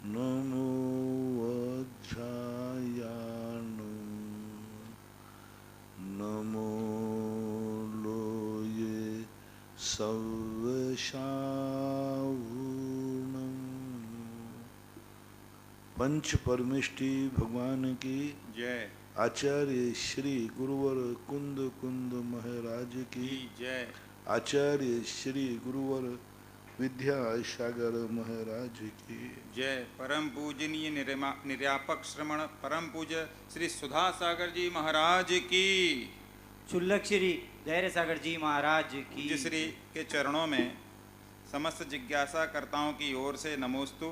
नमो अध्यायानु नमो लोये सव्यसावूनम। पंच परमेष्टि भगवान की जय। आचार्य श्री गुरुवर कुंद कुंद महाराज की जय। आचार्य श्री गुरुवर विद्यासागर महाराज की जय। परम पूजनीय निर्यापक श्रमण परम पूज्य श्री सुधा सागर जी महाराज की। शुल्लक श्री धैर्य सागर जी महाराज की। पूज्य श्री के चरणों में समस्त जिज्ञासा कर्ताओं की ओर से नमोस्तु।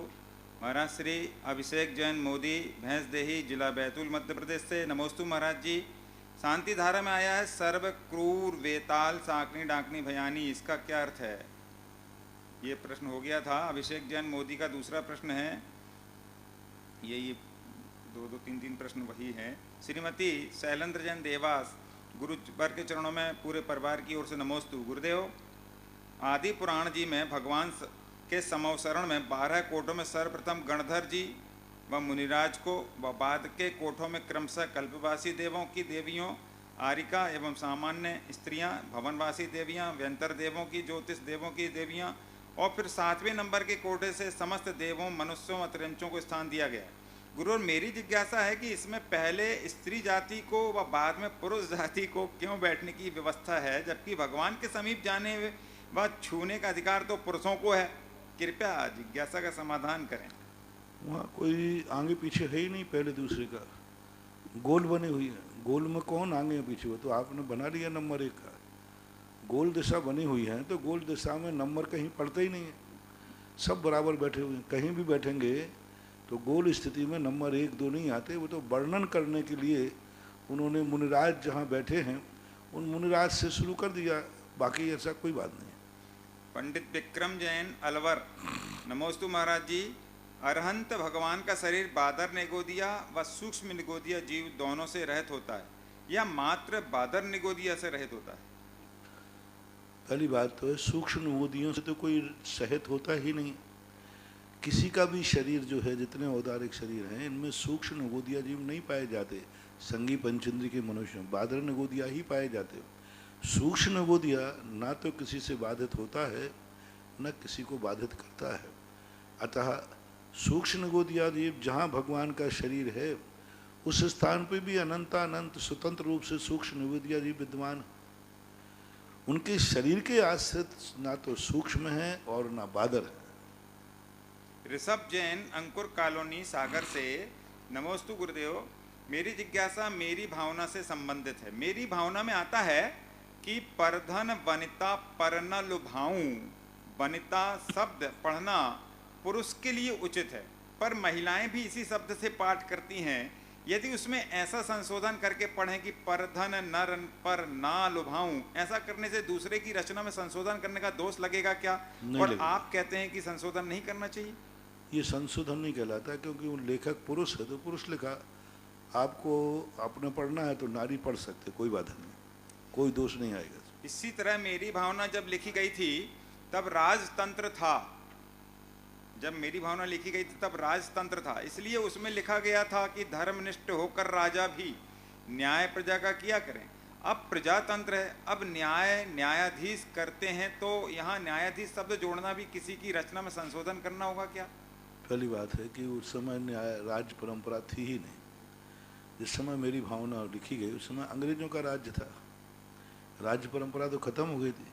महाराज श्री अभिषेक जैन मोदी भैंसदेही जिला बैतूल मध्य प्रदेश से नमोस्तु महाराज जी। शांति धारा में आया है सर्व क्रूर वेताल साकनी डाकनी भयानी, इसका क्या अर्थ है? ये प्रश्न हो गया था। अभिषेक जैन मोदी का दूसरा प्रश्न है। ये दो तीन प्रश्न वही हैं। श्रीमती शैलेंद्र जैन देवास गुरुवर के चरणों में पूरे परिवार की ओर से नमोस्तु। गुरुदेव, आदि पुराण जी में भगवान के समवसरण में 12 कोटों में सर्वप्रथम गणधर जी व मुनिराज को व बाद के कोठों में क्रमशः कल्पवासी देवों की देवियों, आरिका एवं सामान्य स्त्रियां, भवनवासी देवियां, व्यंतर देवों की, ज्योतिष देवों की देवियां और फिर 7वें नंबर के कोटे से समस्त देवों, मनुष्यों, अतिरंचों को स्थान दिया गया। गुरु, और मेरी जिज्ञासा है कि इसमें पहले स्त्री जाति को व बाद में पुरुष जाति को क्यों बैठने की व्यवस्था है, जबकि भगवान के समीप जाने व छूने का अधिकार तो पुरुषों को है। कृपया जिज्ञासा का समाधान करें। वहाँ कोई आगे पीछे है ही नहीं, पहले दूसरे का गोल बनी हुई है। गोल में कौन आगे पीछे? वो तो आपने बना लिया नंबर 1 का। गोल दिशा बनी हुई है तो गोल दिशा में नंबर कहीं पड़ता ही नहीं है, सब बराबर बैठे हुए हैं। कहीं भी बैठेंगे तो गोल स्थिति में नंबर 1 2 नहीं आते। वो तो वर्णन करने के लिए उन्होंने मुनिराज जहाँ बैठे हैं उन मुनिराज से शुरू कर दिया, बाकी ऐसा कोई बात नहीं। पंडित विक्रम जैन अलवर, नमोस्तु महाराज जी। अरहंत भगवान का शरीर बादर निगोदिया व सूक्ष्म निगोदिया जीव दोनों से रहित होता है या मात्र बादर निगोदिया से रहित होता है? पहली बात तो है, सूक्ष्म निगोदियों से तो कोई सहित होता ही नहीं। किसी का भी शरीर जो है, जितने औदारिक शरीर हैं, इनमें सूक्ष्म निगोदिया जीव नहीं पाए जाते। संगी पंचेंद्री के मनुष्य में बादर निगोदिया ही पाए जाते। सूक्ष्म निगोदिया ना तो किसी से बाधित होता है न किसी को बाधित करता है। अतः सूक्ष्म निगोदिया जीव जहाँ भगवान का शरीर है उस स्थान पर भी अनंतानंत स्वतंत्र रूप से सूक्ष्म निगोदिया जीव विद्यमान। उनके शरीर के आश्रित ना तो सूक्ष्म है और ना बादर है। ऋषभ जैन अंकुर कॉलोनी सागर से नमोस्तु गुरुदेव। मेरी जिज्ञासा मेरी भावना से संबंधित है। मेरी भावना में आता है कि परधन वनिता पर न लुभाऊं, वनिता शब्द पढ़ना पुरुष के लिए उचित है, पर महिलाएं भी इसी शब्द से पाठ करती हैं। यदि उसमें ऐसा संशोधन करके पढ़ें कि परधन नर पर ना लुभाऊं, ऐसा करने से दूसरे की रचना में संशोधन करने का दोष लगेगा क्या? और लगेगा। आप कहते हैं कि संशोधन नहीं करना चाहिए। ये संशोधन नहीं कहलाता, क्योंकि वो लेखक पुरुष है तो पुरुष लिखा। आपको अपने पढ़ना है तो नारी पढ़ सकते, कोई बाधा नहीं, कोई दोष नहीं आएगा। इसी तरह मेरी भावना जब लिखी गई थी तब राजतंत्र था। जब मेरी भावना लिखी गई थी तब राजतंत्र था, इसलिए उसमें लिखा गया था कि धर्मनिष्ठ होकर राजा भी न्याय प्रजा का किया करें। अब प्रजातंत्र है, अब न्यायाधीश करते हैं, तो यहाँ न्यायाधीश शब्द जोड़ना भी किसी की रचना में संशोधन करना होगा क्या? पहली बात है कि उस समय न्याय राज्य परंपरा थी ही नहीं। जिस समय मेरी भावना लिखी गई उस समय अंग्रेजों का राज्य था, राज्य परंपरा तो खत्म हो गई थी।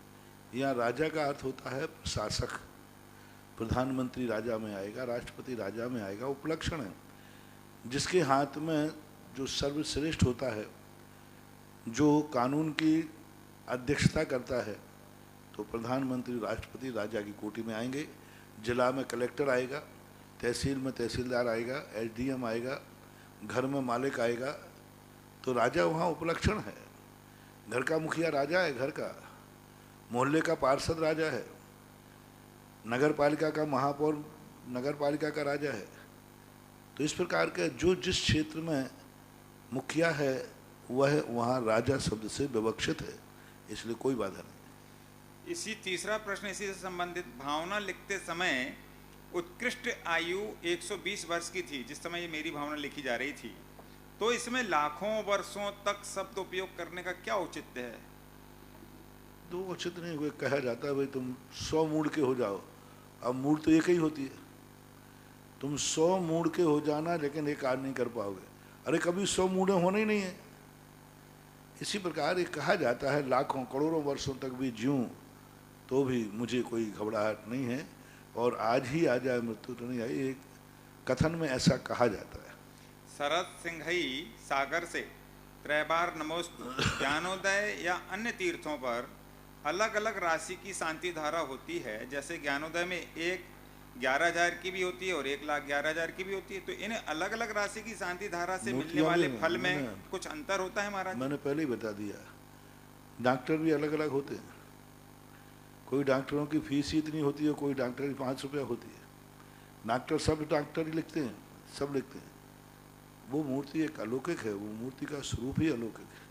यहाँ राजा का अर्थ होता है शासक। प्रधानमंत्री राजा में आएगा, राष्ट्रपति राजा में आएगा, उपलक्षण है। जिसके हाथ में जो सर्वश्रेष्ठ होता है, जो कानून की अध्यक्षता करता है, तो प्रधानमंत्री राष्ट्रपति राजा की कोटि में आएंगे। जिला में कलेक्टर आएगा, तहसील में तहसीलदार आएगा, एसडीएम आएगा, घर में मालिक आएगा, तो राजा वहाँ उपलक्षण है। घर का मुखिया राजा है, घर का मोहल्ले का पार्षद राजा है, नगर पालिका का महापौर नगर पालिका का राजा है। तो इस प्रकार के जो जिस क्षेत्र में मुखिया है वह वहाँ राजा शब्द से विवक्षित है, इसलिए कोई बाधा नहीं। इसी तीसरा प्रश्न इसी से संबंधित, भावना लिखते समय उत्कृष्ट आयु 120 वर्ष की थी जिस समय ये मेरी भावना लिखी जा रही थी, तो इसमें लाखों वर्षों तक शब्द उपयोग करने का क्या औचित्य है? दो उचित नहीं हुए। कहा जाता है भाई तुम 100 मूड के हो जाओ, अब मूड तो एक ही होती है। तुम 100 मूड के हो जाना लेकिन एक कार्य नहीं कर पाओगे। अरे कभी 100 मूडें होने ही नहीं है। इसी प्रकार ये कहा जाता है लाखों करोड़ों वर्षों तक भी जीऊं तो भी मुझे कोई घबराहट नहीं है, और आज ही आ जाए मृत्यु तो नहीं आई। एक कथन में ऐसा कहा जाता है। शरद सिंघई सागर से त्रैबार नमोस्तु। ज्ञानोदय या अन्य तीर्थों पर अलग अलग राशि की शांति धारा होती है, जैसे ज्ञानोदय में 1,11,000 की भी होती है और 1,11,000 की भी होती है, तो इन अलग अलग राशि की शांति धारा से मिलने वाले फल में कुछ अंतर होता है महाराज? मैंने पहले ही बता दिया। डॉक्टर भी अलग अलग होते हैं। कोई डॉक्टरों की फीस ही इतनी होती है, कोई डॉक्टर की 5 रुपया होती है। डॉक्टर सब डॉक्टर ही लिखते हैं, सब लिखते हैं। वो मूर्ति एक अलौकिक है, वो मूर्ति का स्वरूप ही अलौकिक है,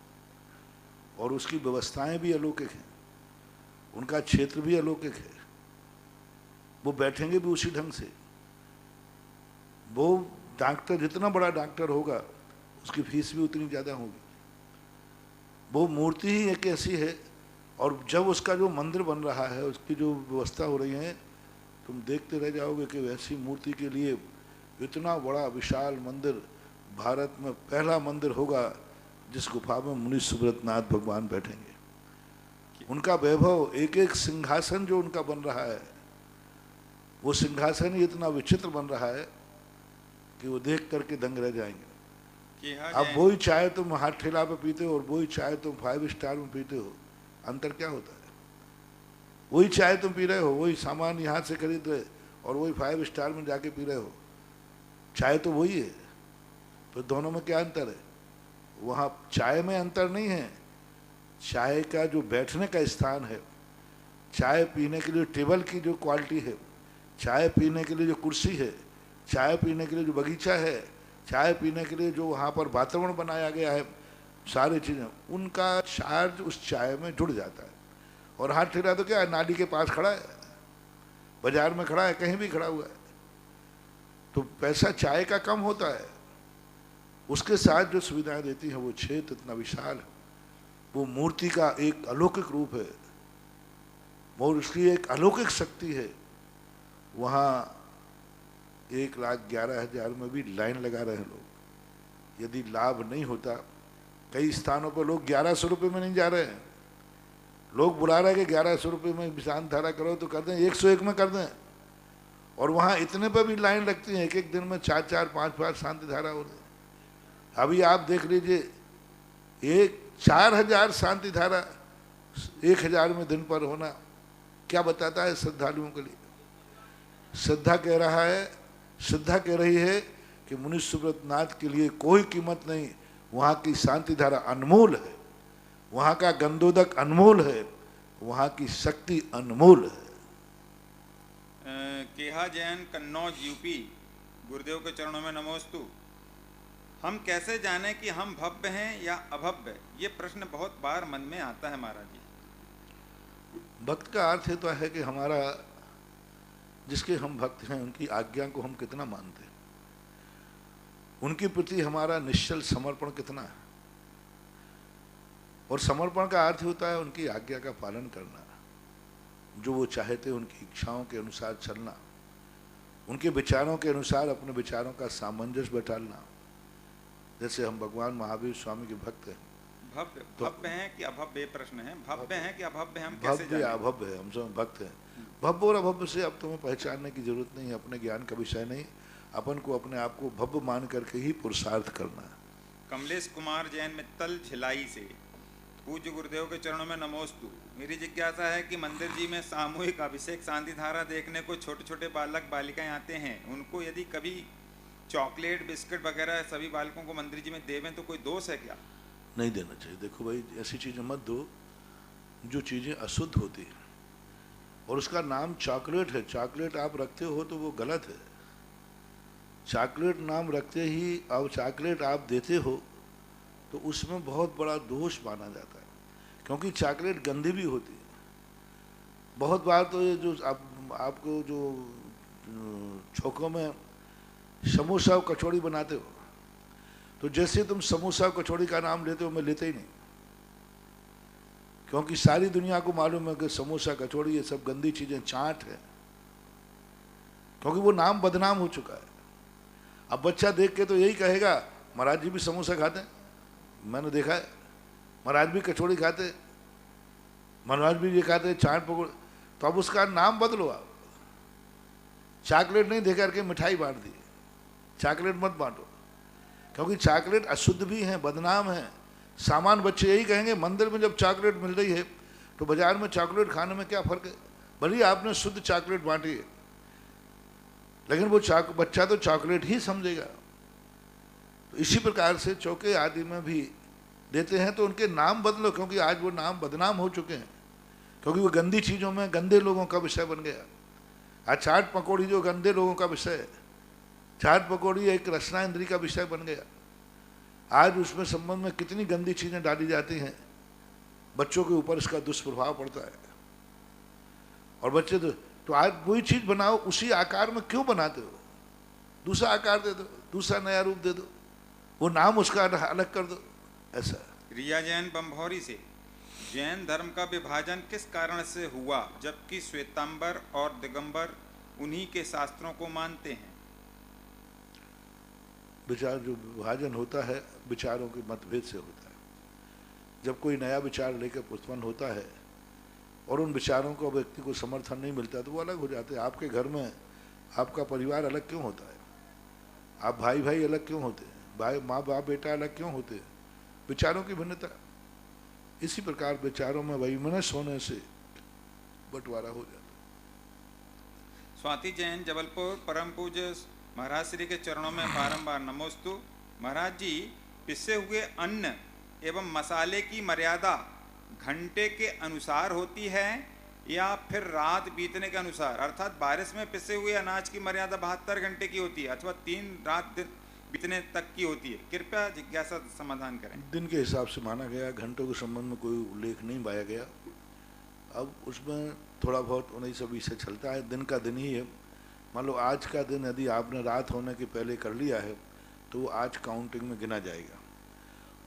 और उसकी व्यवस्थाएं भी अलौकिक हैं, उनका क्षेत्र भी अलौकिक है। वो बैठेंगे भी उसी ढंग से। वो डॉक्टर जितना बड़ा डॉक्टर होगा उसकी फीस भी उतनी ज़्यादा होगी। वो मूर्ति ही एक ऐसी है, और जब उसका जो मंदिर बन रहा है, उसकी जो व्यवस्था हो रही है, तुम देखते रह जाओगे कि वैसी मूर्ति के लिए इतना बड़ा विशाल मंदिर भारत में पहला मंदिर होगा जिस गुफा में मुनि सुब्रतनाथ भगवान बैठेंगे। उनका वैभव, एक एक सिंहासन जो उनका बन रहा है, वो सिंहासन ही इतना विचित्र बन रहा है कि वो देख करके दंग रह जाएंगे। अब वही चाय तुम हाथ ठेला पे पीते हो और वही चाय तुम 5 स्टार में पीते हो, अंतर क्या होता है? वही चाय तुम पी रहे हो, वही सामान यहाँ से खरीद रहे और वही 5 स्टार में जाके पी रहे हो, चाय तो वही है, तो दोनों में क्या अंतर है? वहाँ चाय में अंतर नहीं है, चाय का जो बैठने का स्थान है, चाय पीने के लिए टेबल की जो क्वालिटी है, चाय पीने के लिए जो कुर्सी है, चाय पीने के लिए जो बगीचा है, चाय पीने के लिए जो वहाँ पर वातावरण बनाया गया है, सारी चीज़ें, उनका चार्ज उस चाय में जुड़ जाता है। और हाथ ठेला तो क्या है, नाली के पास खड़ा है, बाजार में खड़ा है, कहीं भी खड़ा हुआ है, तो पैसा चाय का कम होता है। उसके साथ जो सुविधाएं देती है वो क्षेत्र इतना विशाल है, वो मूर्ति का एक अलौकिक रूप है और उसकी एक अलौकिक शक्ति है। वहाँ 1,11,000 में भी लाइन लगा रहे हैं लोग। यदि लाभ नहीं होता, कई स्थानों पर लोग 1100 रुपये में नहीं जा रहे हैं, लोग बुला रहे हैं कि 1100 रुपये में विशांत धारा करो तो कर दें, 101 में कर दें, और वहाँ इतने पर भी लाइन लगती है। एक एक दिन में 4-4, 5-5 शांति धारा हो रही है। अभी आप देख लीजिए, 4,000 शांति धारा 1,000 में दिन पर होना क्या बताता है श्रद्धालुओं के लिए? श्रद्धा कह रही है कि मुनि सुब्रतनाथ के लिए कोई कीमत नहीं, वहाँ की शांति धारा अनमोल है, वहाँ का गंधोदक अनमोल है, वहाँ की शक्ति अनमोल है। केहा जैन कन्नौज यूपी, गुरुदेव के चरणों में नमोस्तु। हम कैसे जानें कि हम भव्य हैं या अभव्य? ये प्रश्न बहुत बार मन में आता है महाराज जी। भक्त का अर्थ है तो है कि हमारा, जिसके हम भक्त हैं उनकी आज्ञा को हम कितना मानते हैं, उनके प्रति हमारा निश्चल समर्पण कितना है। और समर्पण का अर्थ होता है उनकी आज्ञा का पालन करना, जो वो चाहते उनकी इच्छाओं के अनुसार चलना, उनके विचारों के अनुसार अपने विचारों का सामंजस्य बैठालना। जैसे हम भगवान महावीर स्वामी के भक्त हैं। भव्य हैं कि अभव्य? ये प्रश्न है, भव्य हैं कि अभव्य? हम कैसे जानें? अभव्य है, हम सब भक्त हैं। भव्य और अभव्य से अब तुम्हें पहचानने की जरूरत नहीं है, अपने ज्ञान का विषय नहीं। अपन को अपने आप को भव्य मान करके ही पुरुषार्थ करना है। कमलेश कुमार जैन मित्तल झिलाई से, पूज्य गुरुदेव के चरणों में नमोस्तु। मेरी जिज्ञासा है कि मंदिर जी में सामूहिक अभिषेक शांति धारा देखने को छोटे छोटे बालक बालिकाएं आते हैं, उनको यदि कभी चॉकलेट बिस्किट वगैरह सभी बालकों को मंदिर जी में देवें तो कोई दोष है क्या? नहीं देना चाहिए। देखो भाई, ऐसी चीज़ें मत दो जो चीज़ें अशुद्ध होती हैं, और उसका नाम चॉकलेट है। चॉकलेट आप रखते हो तो वो गलत है। चॉकलेट नाम रखते ही अब चॉकलेट आप देते हो तो उसमें बहुत बड़ा दोष माना जाता है, क्योंकि चॉकलेट गंदी भी होती है। बहुत बार तो ये जो आपको जो चौकों में समोसा और कचौड़ी बनाते हो, तो जैसे तुम समोसा और कचौड़ी का नाम लेते हो, मैं लेते ही नहीं, क्योंकि सारी दुनिया को मालूम है कि समोसा कचौड़ी ये सब गंदी चीजें, चाट है, क्योंकि वो नाम बदनाम हो चुका है। अब बच्चा देख के तो यही कहेगा महाराज जी भी समोसा खाते हैं, मैंने देखा है, महाराज भी कचौड़ी खाते, महाराज भी ये खाते, चाट पकौड़े, तो अब उसका नाम बदलो आप। चॉकलेट नहीं दे करके मिठाई बांट दी, चॉकलेट मत बांटो, क्योंकि चॉकलेट अशुद्ध भी है, बदनाम है। सामान बच्चे यही कहेंगे, मंदिर में जब चॉकलेट मिल रही है तो बाजार में चॉकलेट खाने में क्या फर्क है, भले आपने शुद्ध चॉकलेट बांटी है, लेकिन वो बच्चा तो चॉकलेट ही समझेगा। तो इसी प्रकार से चौके आदि में भी देते हैं तो उनके नाम बदलो, क्योंकि आज वो नाम बदनाम हो चुके हैं, क्योंकि वो गंदी चीज़ों में गंदे लोगों का विषय बन गया। आज चाट पकौड़ी जो गंदे लोगों का विषय है, चाट पकौड़ी एक रसना इंद्री का विषय बन गया। आज उसमें संबंध में कितनी गंदी चीज़ें डाली जाती हैं, बच्चों के ऊपर इसका दुष्प्रभाव पड़ता है। और बच्चे तो आज वही चीज़ बनाओ, उसी आकार में क्यों बनाते हो, दूसरा आकार दे दो, दूसरा नया रूप दे दो, वो नाम उसका अलग कर दो, ऐसा। रिया जैन बम्भौरी से, जैन धर्म का विभाजन किस कारण से हुआ जबकि श्वेतांबर और दिगंबर उन्हीं के शास्त्रों को मानते हैं? विचार जो विभाजन होता है विचारों के मतभेद से होता है। जब कोई नया विचार लेकर उत्पन्न होता है और उन विचारों को व्यक्ति को समर्थन नहीं मिलता तो वो अलग हो जाते हैं। आपके घर में आपका परिवार अलग क्यों होता है, आप भाई भाई अलग क्यों होते हैं, भाई माँ बाप बेटा अलग क्यों होते हैं, विचारों की भिन्नता। इसी प्रकार विचारों में वैमनस्य होने से बंटवारा हो जाता है। स्वाति जैन जबलपुर, परम पूज्य महाराज श्री के चरणों में बारंबार नमोस्तु। महाराज जी, पिसे हुए अन्न एवं मसाले की मर्यादा घंटे के अनुसार होती है या फिर रात बीतने के अनुसार, अर्थात बारिश में पिसे हुए अनाज की मर्यादा 72 घंटे की होती है अथवा 3 रात बीतने तक की होती है? कृपया जिज्ञासा समाधान करें। दिन के हिसाब से माना गया, घंटों के संबंध में कोई उल्लेख नहीं पाया गया। अब उसमें थोड़ा बहुत 1920 से चलता है, दिन का दिन ही है। मान लो आज का दिन यदि आपने रात होने के पहले कर लिया है तो वो आज काउंटिंग में गिना जाएगा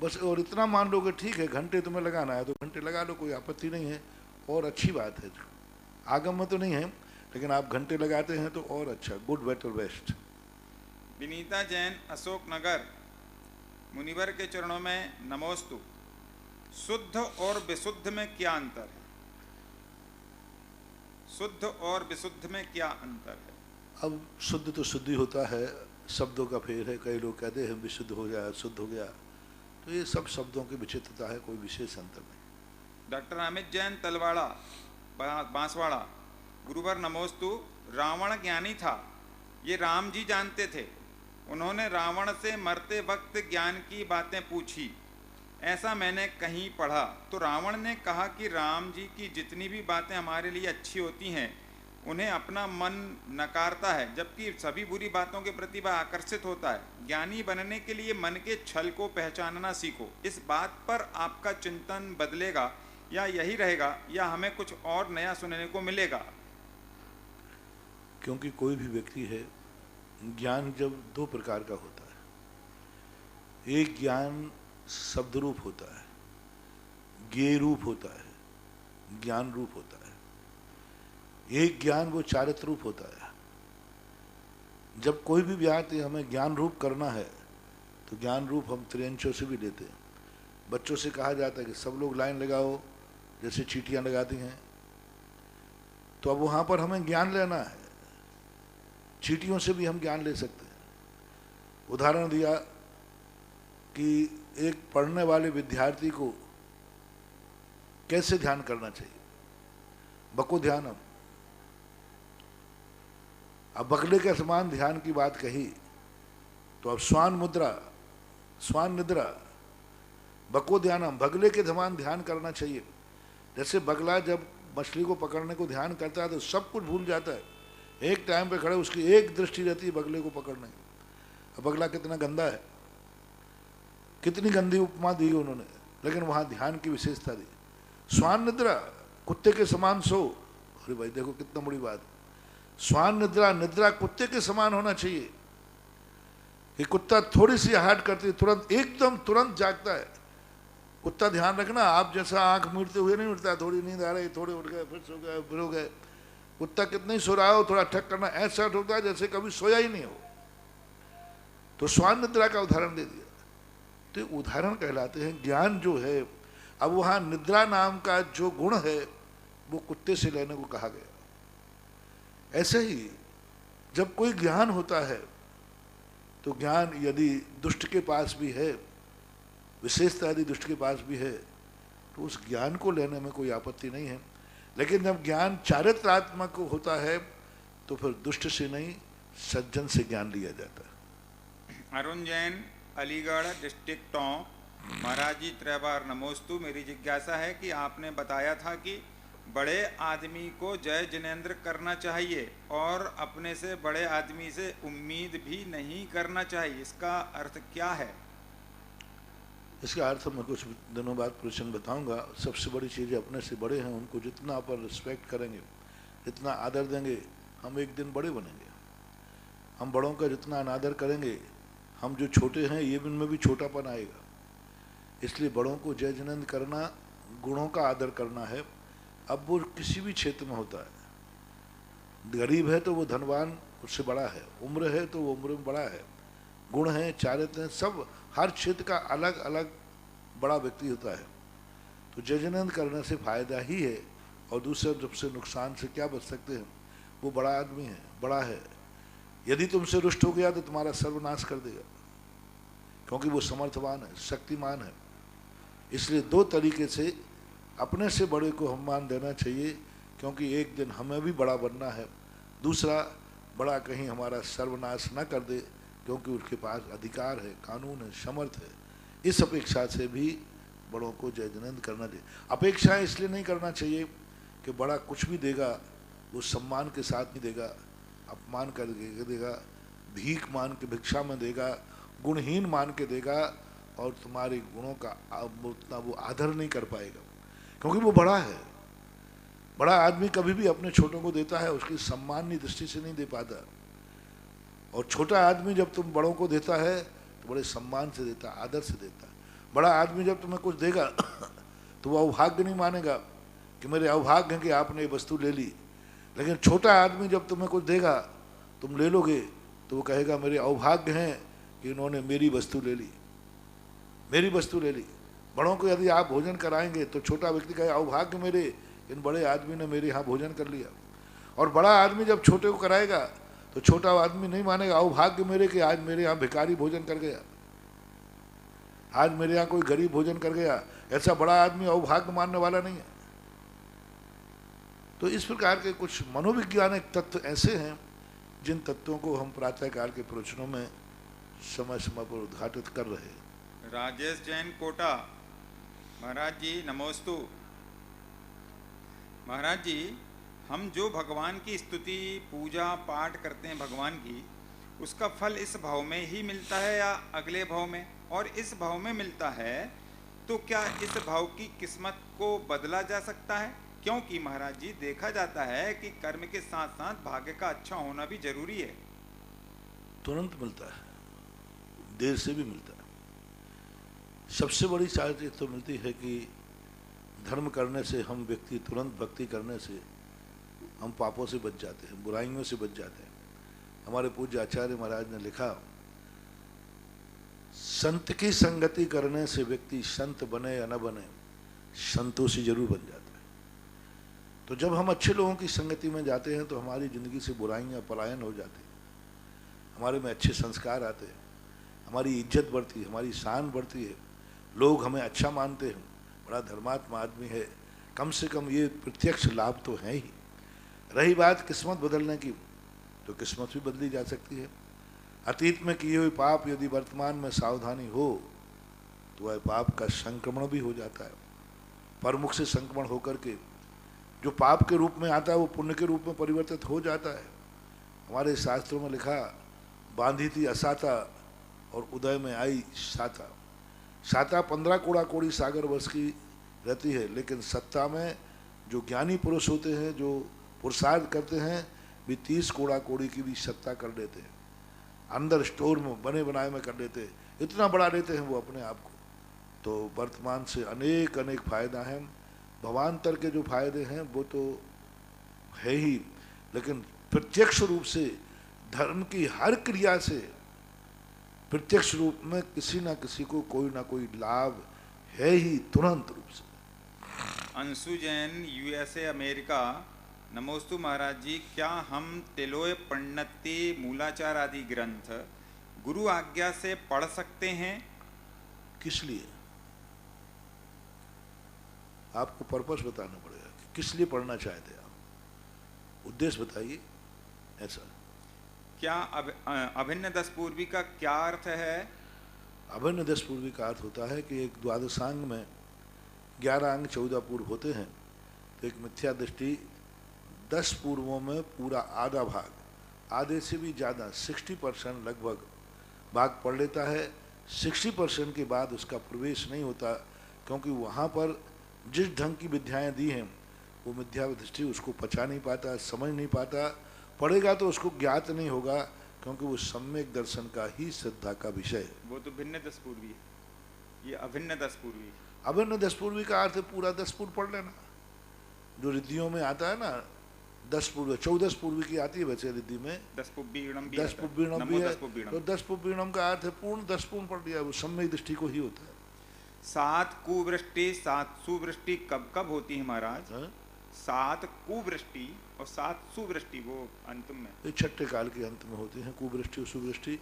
बस। और इतना मान लो कि ठीक है घंटे तुम्हें लगाना है तो घंटे लगा लो, कोई आपत्ति नहीं है और अच्छी बात है। आगम में तो नहीं है लेकिन आप घंटे लगाते हैं तो और अच्छा, good better best. Vinita Jain Ashok Nagar, मुनिवर के चरणों में नमोस्तु। शुद्ध और विशुद्ध में क्या अंतर है? शुद्ध और विशुद्ध में क्या अंतर है? अब शुद्ध तो शुद्धि होता है, शब्दों का फेर है। कई लोग कहते हैं विशुद्ध हो गया, शुद्ध हो गया, तो ये सब शब्दों की विचित्रता है, कोई विशेष अंतर नहीं। डॉक्टर अमित जैन तलवाड़ा, बांसवाड़ा, गुरुवर नमोस्तु। रावण ज्ञानी था, ये राम जी जानते थे। उन्होंने रावण से मरते वक्त ज्ञान की बातें पूछी, ऐसा मैंने कहीं पढ़ा। तो रावण ने कहा कि राम जी की जितनी भी बातें हमारे लिए अच्छी होती हैं उन्हें अपना मन नकारता है, जबकि सभी बुरी बातों के प्रति वह आकर्षित होता है। ज्ञानी बनने के लिए मन के छल को पहचानना सीखो। इस बात पर आपका चिंतन बदलेगा या यही रहेगा या हमें कुछ और नया सुनने को मिलेगा? क्योंकि कोई भी व्यक्ति है, ज्ञान जब 2 प्रकार का होता है। एक ज्ञान शब्द रूप होता है, ज्ञेय रूप होता है, ज्ञान रूप होता है। एक ज्ञान वो चारित्र रूप होता है। जब कोई भी व्यक्ति हमें ज्ञान रूप करना है तो ज्ञान रूप हम त्रियंचों से भी लेते हैं। बच्चों से कहा जाता है कि सब लोग लाइन लगाओ, जैसे चींटियां लगाती हैं, तो अब वहाँ पर हमें ज्ञान लेना है। चींटियों से भी हम ज्ञान ले सकते हैं। उदाहरण दिया कि एक पढ़ने वाले विद्यार्थी को कैसे ध्यान करना चाहिए, बको ध्यानम। अब बगले के समान ध्यान की बात कही तो अब स्वान मुद्रा, स्वान निद्रा, बको ध्यानम, बगले के समान ध्यान करना चाहिए। जैसे बगला जब मछली को पकड़ने को ध्यान करता है तो सब कुछ भूल जाता है, एक टाइम पे खड़े उसकी एक दृष्टि रहती है बगले को पकड़ने की। अब बगला कितना गंदा है, कितनी गंदी उपमा दी उन्होंने, लेकिन वहाँ ध्यान की विशेषता दी। स्वान निद्रा, कुत्ते के समान सो। अरे भाई देखो कितना बड़ी बात। स्वान निद्रा, निद्रा कुत्ते के समान होना चाहिए कि कुत्ता थोड़ी सी आहट करती तुरंत एकदम तुरंत जागता है। कुत्ता ध्यान रखना, आप जैसा आंख मूंदते हुए नहीं उठता, थोड़ी नींद आ रही, थोड़े उठ गए, फिर सो गए, फिर हो गए। कुत्ता कितना ही सो रहा हो, थोड़ा ठक करना, ऐसा उठता है जैसे कभी सोया ही नहीं हो। तो स्वान निद्रा का उदाहरण दे दिया। तो ये उदाहरण कहलाते हैं। ज्ञान जो है, अब वहाँ निद्रा नाम का जो गुण है वो कुत्ते से लेने को कहा गया। ऐसे ही जब कोई ज्ञान होता है तो ज्ञान यदि दुष्ट के पास भी है, विशेषता यदि दुष्ट के पास भी है, तो उस ज्ञान को लेने में कोई आपत्ति नहीं है। लेकिन जब ज्ञान चारित्रात्मक होता है तो फिर दुष्ट से नहीं, सज्जन से ज्ञान लिया जाता है। अरुण जैन, अलीगढ़ डिस्ट्रिक्ट टोंक। महाराज जी त्रैबार नमोस्तु। मेरी जिज्ञासा है कि आपने बताया था कि बड़े आदमी को जय जिनेंद्र करना चाहिए और अपने से बड़े आदमी से उम्मीद भी नहीं करना चाहिए, इसका अर्थ क्या है? इसका अर्थ मैं कुछ दिनों बाद प्रश्न बताऊंगा। सबसे बड़ी चीज़ अपने से बड़े हैं, उनको जितना अपन रिस्पेक्ट करेंगे, जितना आदर देंगे, हम एक दिन बड़े बनेंगे। हम बड़ों का जितना अनादर करेंगे, हम जो छोटे हैं ये उनमें भी छोटापन आएगा। इसलिए बड़ों को जय जिनेंद्र करना, गुणों का आदर करना है। अब वो किसी भी क्षेत्र में होता है, गरीब है तो वो धनवान उससे बड़ा है, उम्र है तो वो उम्र में बड़ा है, गुण है, चारित्र हैं, सब हर क्षेत्र का अलग अलग बड़ा व्यक्ति होता है। तो जय जिनेंद्र करने से फायदा ही है, और दूसरे जब से नुकसान से क्या बच सकते हैं। वो बड़ा आदमी है, बड़ा है, यदि तुमसे रुष्ट हो गया तो तुम्हारा सर्वनाश कर देगा, क्योंकि वो समर्थवान है, शक्तिमान है। इसलिए दो तरीके से अपने से बड़े को सम्मान देना चाहिए, क्योंकि एक दिन हमें भी बड़ा बनना है। दूसरा, बड़ा कहीं हमारा सर्वनाश न कर दे, क्योंकि उसके पास अधिकार है, कानून है, समर्थ है। इस अपेक्षा से भी बड़ों को जय जिनेंद्र करना चाहिए। अपेक्षा इसलिए नहीं करना चाहिए कि बड़ा कुछ भी देगा वो सम्मान के साथ नहीं देगा, अपमान करके देगा, भीख मान के भिक्षा में देगा, गुणहीन मान के देगा, और तुम्हारे गुणों का उतना वो आदर नहीं कर पाएगा, क्योंकि वो बड़ा है। बड़ा आदमी कभी भी अपने छोटों को देता है, उसकी सम्माननीय दृष्टि से नहीं दे पाता। और छोटा आदमी जब तुम बड़ों को देता है तो बड़े सम्मान से देता, आदर से देता। बड़ा आदमी जब तुम्हें कुछ देगा तो वो अभाग्य नहीं मानेगा कि मेरे अभाग्य है कि आपने ये वस्तु ले ली। लेकिन छोटा आदमी जब तुम्हें कुछ देगा, तुम ले लोगे, तो वो कहेगा मेरे अभाग्य हैं कि इन्होंने मेरी वस्तु ले ली, मेरी वस्तु ले ली। बड़ों को यदि आप भोजन कराएंगे तो छोटा व्यक्ति कहे अभाग्य मेरे, इन बड़े आदमी ने मेरे यहाँ भोजन कर लिया। और बड़ा आदमी जब छोटे को कराएगा तो छोटा आदमी नहीं मानेगा अभाग्य मेरे कि आज मेरे यहाँ भिखारी भोजन कर गया, आज मेरे यहाँ कोई गरीब भोजन कर गया। ऐसा बड़ा आदमी अभाग्य मानने वाला नहीं है। तो इस प्रकार के कुछ मनोवैज्ञानिक तत्व ऐसे हैं जिन तत्वों को हम प्रातःकाल के प्रवचनों में समय समय पर उद्घाटित कर रहे हैं। राजेश जैन, कोटा। महाराज जी नमोस्तु। महाराज जी, हम जो भगवान की स्तुति, पूजा पाठ करते हैं भगवान की, उसका फल इस भाव में ही मिलता है या अगले भाव में? और इस भाव में मिलता है तो क्या इस भाव की किस्मत को बदला जा सकता है? क्योंकि महाराज जी देखा जाता है कि कर्म के साथ साथ भाग्य का अच्छा होना भी जरूरी है। तुरंत मिलता है, देर से भी मिलता है। सबसे बड़ी चीज तो मिलती है कि धर्म करने से हम व्यक्ति, तुरंत भक्ति करने से हम पापों से बच जाते हैं, बुराइयों से बच जाते हैं। हमारे पूज्य आचार्य महाराज ने लिखा, संत की संगति करने से व्यक्ति संत बने या न बने, संतोषी जरूर बन जाता है। तो जब हम अच्छे लोगों की संगति में जाते हैं तो हमारी जिंदगी से बुराइयां पलायन हो जाती हैं, हमारे में अच्छे संस्कार आते हैं, हमारी इज्जत बढ़ती है, हमारी शान बढ़ती है, लोग हमें अच्छा मानते हैं, बड़ा धर्मात्मा आदमी है। कम से कम ये प्रत्यक्ष लाभ तो है ही। रही बात किस्मत बदलने की, तो किस्मत भी बदली जा सकती है। अतीत में किए हुए पाप यदि वर्तमान में सावधानी हो तो वह पाप का संक्रमण भी हो जाता है। परमुख से संक्रमण होकर के जो पाप के रूप में आता है वो पुण्य के रूप में परिवर्तित हो जाता है। हमारे शास्त्रों में लिखा, बांधी थी असाता और उदय में आई साता। साता 15 कोड़ा कोड़ी सागर वर्ष की रहती है, लेकिन सत्ता में जो ज्ञानी पुरुष होते हैं, जो पुरुषार्थ करते हैं, भी 30 कोड़ा कोड़ी की भी सत्ता कर देते हैं, अंदर स्टोर में बने बनाए में कर देते हैं, इतना बढ़ा देते हैं वो अपने आप को। तो वर्तमान से अनेक अनेक फायदा हैं। भवान्तर के जो फायदे हैं वो तो है ही, लेकिन प्रत्यक्ष रूप से धर्म की हर क्रिया से प्रत्यक्ष रूप में किसी ना किसी को कोई ना कोई लाभ है ही, तुरंत रूप से। Anshu Jain, USA, America. नमोस्तु महाराज जी, क्या हम तिलोय पंडिती मूलाचार आदि ग्रंथ गुरु आज्ञा से पढ़ सकते हैं? किस लिए? आपको पर्पस बताना पड़ेगा कि किस लिए पढ़ना चाहते हैं आप, उद्देश्य बताइए। ऐसा क्या अभिन्न दस पूर्वी का क्या अर्थ है? अभिन्न दस पूर्वी का अर्थ होता है कि एक द्वादशांग में 11 अंग 14 पूर्व होते हैं, तो एक मिथ्या दृष्टि 10 पूर्वों में पूरा आधा भाग, आधे से भी ज़्यादा 60% लगभग भाग पढ़ लेता है। 60% के बाद उसका प्रवेश नहीं होता, क्योंकि वहाँ पर जिस ढंग की विद्याएं दी हैं वो मिथ्या दृष्टि उसको पचा नहीं पाता, समझ नहीं पाता। पढ़ेगा तो उसको ज्ञात नहीं होगा, क्योंकि वो सम्यक दर्शन का ही श्रद्धा का विषय है। वो तो भिन्न दस पूर्वी है, ये अभिन्न दस पूर्वी। अभिन्न दस पूर्वी का अर्थ है पूरा 10 पूर्व पढ़ लेना। जो रिद्धियों में आता है ना 10 पूर्व, 14 पूर्वी की आती है वैसे रिद्धि में 10 पुब्बीणम भी 10 पुब्बीणम भी है, 10 पुब्बीणम। तो 10 पुब्बीणम का अर्थ है पूर्ण 10 पूर्ण पढ़ लिया, वो सम्यक दृष्टि को ही होता है। 7 कुवृष्टि 7 सुवृष्टि कब कब होती है महाराज? हाँ? 7 कुवृष्टि और 7 सुवृष्टि वो अंतिम में, ये छठे काल के अंत में होती हैं कुवृष्टि और सुवृष्टि।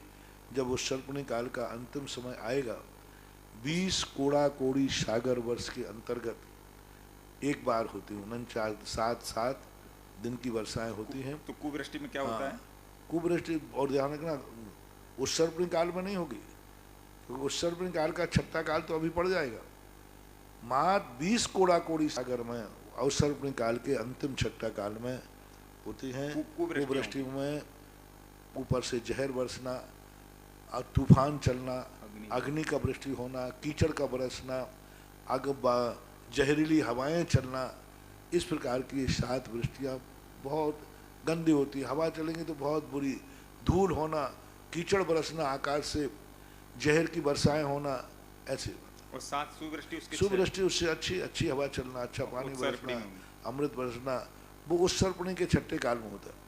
जब वो सर्पणी काल का अंतिम समय आएगा, 20 कोड़ा कोड़ी सागर वर्ष के अंतर्गत एक बार होती हैं, 7 दिन की वर्षाएं होती हैं। तो कुवृष्टि में क्या होता है? कुवृष्टि और ध्यान रखना उस सर्पणी काल में नहीं होगी, तो उस सर्पणी काल का छठा काल तो अभी पड़ जाएगा। मात्र 20 कोड़ा कोड़ी सागर में अवसर्पणी काल के अंतिम छठा काल में होती हैं। कुवृष्टि में ऊपर से जहर बरसना, तूफान चलना, अग्नि का वृष्टि होना, कीचड़ का बरसना, जहरीली हवाएं चलना, इस प्रकार की 7 वृष्टियाँ बहुत गंदी होती है। हवा चलेंगी तो बहुत बुरी, धूल होना, कीचड़ बरसना, आकाश से जहर की वर्षाएं होना, ऐसे। और 7 सुवृष्टि उसके सुवृष्टि उससे अच्छी हवा चलना, अच्छा पानी बरसना, अमृत बरसना, वो उस सर्पणी के छठे काल में होता है।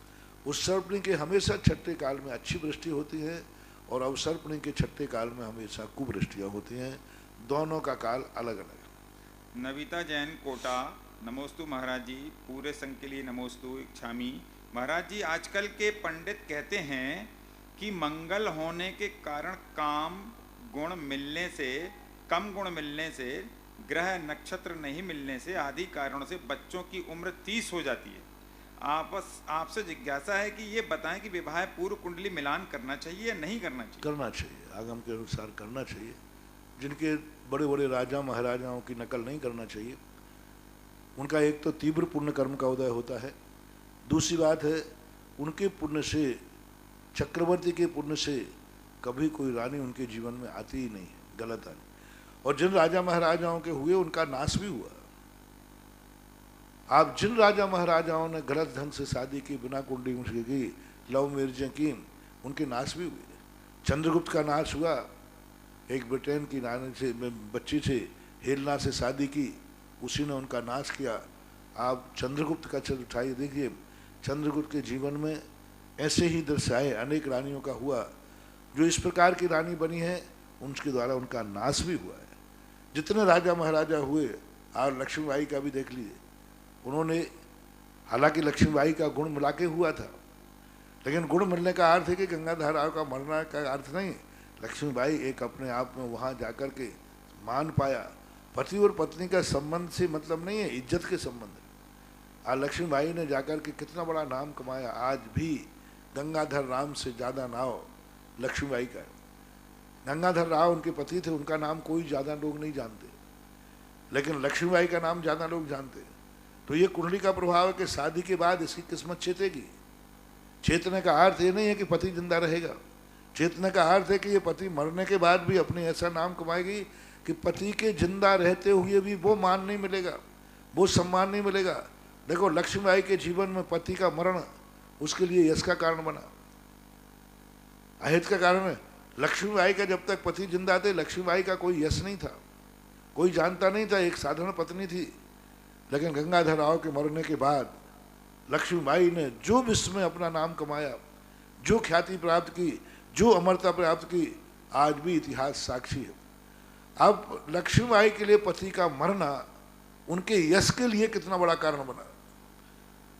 उस सर्पणी के हमेशा छठे काल में अच्छी वृष्टि होती है और अवसर्पणी के छठे काल में हमेशा कुवृष्टियाँ होती हैं। दोनों का काल अलग अलग है। नविता जैन, कोटा। नमोस्तु महाराज जी, पूरे संघ के लिए नमोस्तु इच्छामी। महाराज जी, आजकल के पंडित कहते हैं कि मंगल होने के कारण काम गुण मिलने से, कम गुण मिलने से, ग्रह नक्षत्र नहीं मिलने से आदि कारणों से बच्चों की उम्र 30 हो जाती है। आपसे जिज्ञासा है कि ये बताएं कि विवाह पूर्व कुंडली मिलान करना चाहिए या नहीं करना चाहिए? करना चाहिए, आगम के अनुसार करना चाहिए। जिनके बड़े बड़े राजा महाराजाओं की नकल नहीं करना चाहिए। उनका एक तो तीव्र पुण्य कर्म का उदय होता है, दूसरी बात है उनके पुण्य से, चक्रवर्ती के पुण्य से कभी कोई रानी उनके जीवन में आती ही नहीं है, गलत आनी। और जिन राजा महाराजाओं के हुए उनका नाश भी हुआ। आप जिन राजा महाराजाओं ने गलत ढंग से शादी की, बिना कुंडली की, लव मैरिजें की, उनके नाश भी हुए। चंद्रगुप्त का नाश हुआ, एक ब्रिटेन की नानी से बच्ची से हेलना से शादी की, उसी ने उनका नाश किया। आप चंद्रगुप्त का चरित्र उठाइए, देखिए चंद्रगुप्त के जीवन में ऐसे ही दर्शाए अनेक रानियों का हुआ। जो इस प्रकार की रानी बनी है उनके द्वारा उनका नाश भी हुआ है। जितने राजा महाराजा हुए, और लक्ष्मीबाई का भी देख लीजिए, उन्होंने, हालांकि लक्ष्मीबाई का गुण मिला के हुआ था, लेकिन गुण मिलने का अर्थ है कि गंगाधर राव का मरना का अर्थ नहीं। लक्ष्मीबाई एक अपने आप में वहाँ जाकर के मान पाया। पति और पत्नी का संबंध से मतलब नहीं है, इज्जत के संबंध है। और लक्ष्मीबाई ने जाकर के कितना बड़ा नाम कमाया। आज भी गंगाधर राम से ज़्यादा नाम लक्ष्मीबाई का है। गंगाधर राव उनके पति थे, उनका नाम कोई ज़्यादा लोग नहीं जानते, लेकिन लक्ष्मीबाई का नाम ज़्यादा लोग जानते। तो ये कुंडली का प्रभाव है कि शादी के बाद इसकी किस्मत चेतेगी। चेतने का अर्थ ये नहीं है कि पति जिंदा रहेगा, चेतने का अर्थ है कि ये पति मरने के बाद भी अपने ऐसा नाम कमाएगी कि पति के जिंदा रहते हुए भी वो मान नहीं मिलेगा, वो सम्मान नहीं मिलेगा। देखो लक्ष्मीबाई के जीवन में पति का मरण उसके लिए यश का कारण बना, अहित का कारण है। लक्ष्मीबाई का जब तक पति जिंदा थे, लक्ष्मीबाई का कोई यश नहीं था, कोई जानता नहीं था, एक साधारण पत्नी थी। लेकिन गंगाधर राव के मरने के बाद लक्ष्मीबाई ने जो विश्व में अपना नाम कमाया, जो ख्याति प्राप्त की, जो अमरता प्राप्त की, आज भी इतिहास साक्षी है। अब लक्ष्मीबाई के लिए पति का मरना उनके यश के लिए कितना बड़ा कारण बना,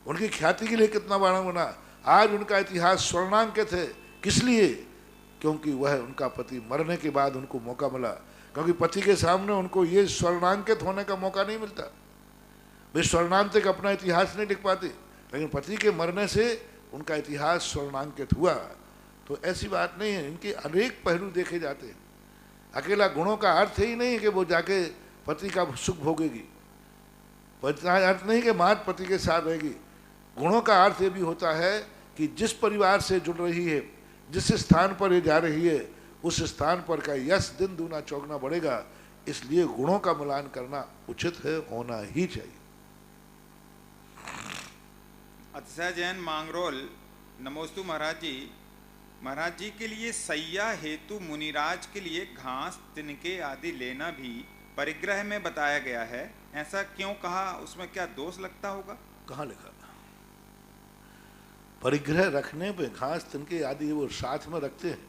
उनकी ख्याति के लिए कितना बड़ा बना। आज उनका इतिहास स्वर्णांकित है। किस लिए? क्योंकि वह उनका पति मरने के बाद उनको मौका मिला, क्योंकि पति के सामने उनको ये स्वर्णांकित होने का मौका नहीं मिलता। वे स्वर्णांतिक अपना इतिहास नहीं लिख पाते, लेकिन पति के मरने से उनका इतिहास स्वर्णांकित हुआ। तो ऐसी बात नहीं है, इनके अनेक पहलू देखे जाते हैं। अकेला गुणों का अर्थ ही नहीं है कि वो जाके पति का सुख भोगेगी, अर्थ नहीं कि मात पति के साथ रहेगी। गुणों का अर्थ ये भी होता है कि जिस परिवार से जुड़ रही है, जिस स्थान पर ये जा रही है, उस स्थान पर का यश दिन दूना चौगुना बढ़ेगा। इसलिए गुणों का मिलान करना उचित है, होना ही चाहिए। अतिशय जैन मांगरोल, नमोस्तु महाराज जी। महाराज जी के लिए सैया हेतु मुनिराज के लिए घास तिनके आदि लेना भी परिग्रह में बताया गया है, ऐसा क्यों कहा? उसमें क्या दोष लगता होगा? कहाँ लिखा? परिग्रह रखने पे घास तिनके आदि वो साथ में रखते हैं,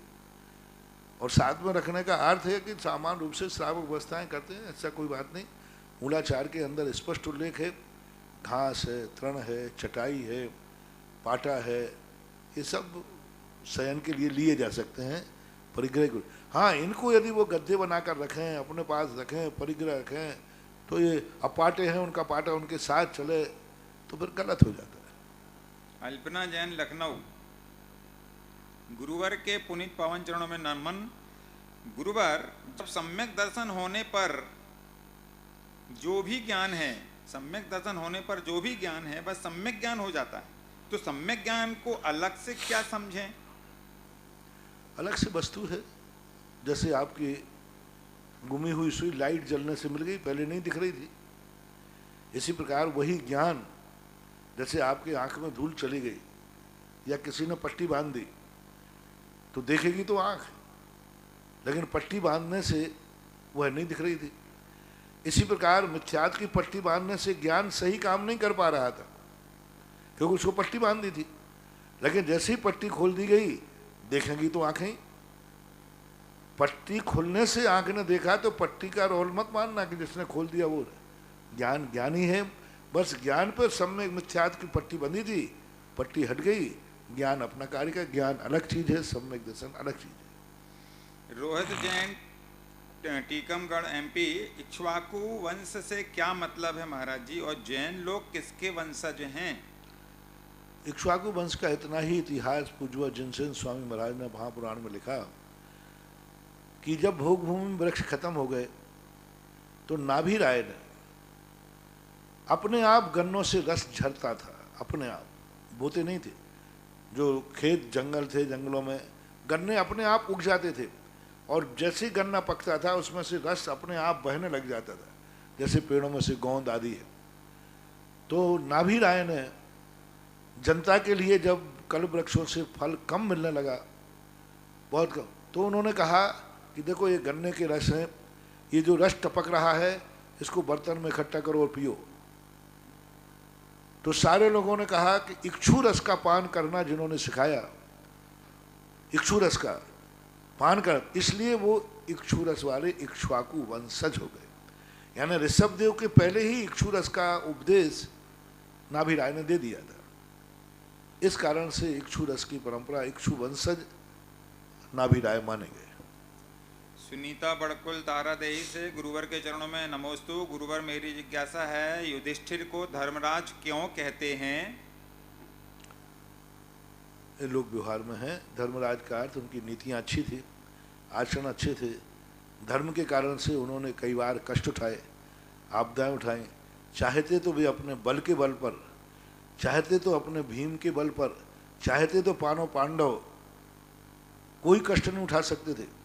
और साथ में रखने का अर्थ है कि सामान्य रूप से श्रावक व्यवस्थाएं करते हैं, ऐसा कोई बात नहीं। मूलाचार के अंदर स्पष्ट उल्लेख है, घास है, तृण है, चटाई है, पाटा है, ये सब शयन के लिए लिए जा सकते हैं परिग्रह को। हाँ, इनको यदि वो गद्दे बनाकर रखें, अपने पास रखें, परिग्रह रखें, तो ये अपाटे हैं, उनका पाटा उनके साथ चले तो फिर गलत हो जाता है। अल्पना जैन, लखनऊ। गुरुवर के पुनीत पावन चरणों में नमन। गुरुवर, जब सम्यक दर्शन होने पर जो भी ज्ञान है, सम्यक दर्शन होने पर जो भी ज्ञान है बस सम्यक ज्ञान हो जाता है, तो सम्यक ज्ञान को अलग से क्या समझें? अलग से वस्तु है, जैसे आपकी गुमी हुई सुई लाइट जलने से मिल गई, पहले नहीं दिख रही थी। इसी प्रकार वही ज्ञान, जैसे आपके आंख में धूल चली गई या किसी ने पट्टी बांध दी तो देखेगी तो आंख, लेकिन पट्टी बांधने से वह नहीं दिख रही थी। इसी प्रकार मिथ्यात की पट्टी बांधने से ज्ञान सही काम नहीं कर पा रहा था, क्योंकि उसको पट्टी बांध दी थी। लेकिन जैसे ही पट्टी खोल दी गई, देखेंगी तो आंखें। पट्टी खोलने से आंख ने देखा तो पट्टी का रोल मत मानना कि जिसने खोल दिया वो ज्ञान ज्ञानी है। बस ज्ञान पर सम्यक मिथ्यात की पट्टी बंधी थी, पट्टी हट गई, ज्ञान अपना कार्य का। ज्ञान अलग चीज है, सम्यक दर्शन अलग चीज है। रोहित जैन, टीकमगढ़ एमपी। इक्ष्वाकु वंश से क्या मतलब है महाराज जी, और जैन लोग किसके वंशज हैं? इक्ष्वाकु वंश का इतना ही इतिहास पूज्य जिनसेन स्वामी महाराज ने महापुराण में लिखा कि जब भोग भूमि वृक्ष खत्म हो गए तो नाभि राय ने अपने आप गन्नों से रस झरता था, अपने आप, बोते नहीं थे। जो खेत जंगल थे, जंगलों में गन्ने अपने आप उग जाते थे, और जैसे गन्ना पकता था उसमें से रस अपने आप बहने लग जाता था, जैसे पेड़ों में से गोंद आदि है। तो नाभि राय ने जनता के लिए जब कल्प वृक्षों से फल कम मिलने लगा, बहुत कम, तो उन्होंने कहा कि देखो ये गन्ने के रस हैं, ये जो रस टपक रहा है इसको बर्तन में इकट्ठा करो और पियो। तो सारे लोगों ने कहा कि इक्षु रस का पान करना जिन्होंने सिखाया, इक्षु रस का पान कर, इसलिए वो इक्षु रस वाले इक्ष्वाकु वंशज हो गए। यानी ऋषभदेव के पहले ही इक्षु रस का उपदेश नाभि राय ने दे दिया था। इस कारण से इक्षु रस की परंपरा, इक्षु वंशज नाभि राय माने गए। सुनीता बड़कुल, तारादेही से। गुरुवर के चरणों में नमोस्तु। गुरुवर, मेरी जिज्ञासा है, युधिष्ठिर को धर्मराज क्यों कहते हैं? ये लोग व्यवहार में हैं। धर्मराज का अर्थ उनकी नीतियाँ अच्छी थी, आचरण अच्छे थे, धर्म के कारण से उन्होंने कई बार कष्ट उठाए, आपदाएं उठाई। चाहते तो वे अपने बल के बल पर, चाहते तो अपने भीम के बल पर, चाहते तो पांडव कोई कष्ट नहीं उठा सकते थे।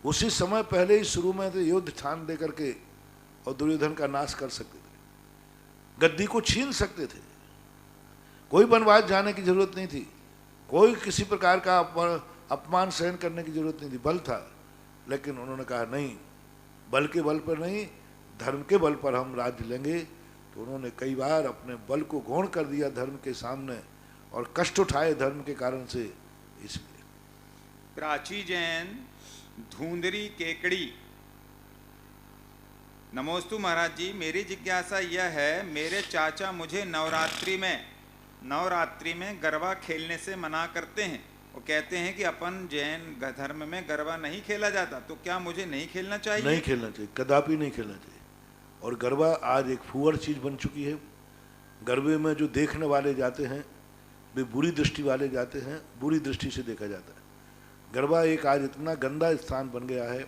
उसी समय पहले ही शुरू में तो युद्ध ठान दे करके और दुर्योधन का नाश कर सकते थे, गद्दी को छीन सकते थे, कोई वनवास जाने की जरूरत नहीं थी, कोई किसी प्रकार का अपमान सहन करने की जरूरत नहीं थी, बल था। लेकिन उन्होंने कहा नहीं, बल के बल पर नहीं, धर्म के बल पर हम राज्य लेंगे। तो उन्होंने कई बार अपने बल को गौण कर दिया धर्म के सामने और कष्ट उठाए धर्म के कारण से। इसलिए प्राची जैन धुंधरी केकड़ी, नमोस्तु महाराज जी, मेरी जिज्ञासा यह है, मेरे चाचा मुझे नवरात्रि में गरबा खेलने से मना करते हैं। वो कहते हैं कि अपन जैन धर्म में गरबा नहीं खेला जाता, तो क्या मुझे नहीं खेलना चाहिए? नहीं खेलना चाहिए, कदापि नहीं खेलना चाहिए। और गरबा आज एक फूहड़ चीज बन चुकी है। गरबे में जो देखने वाले जाते हैं वे बुरी दृष्टि वाले जाते हैं, बुरी दृष्टि से देखा जाता है। गरबा एक आज इतना गंदा स्थान बन गया है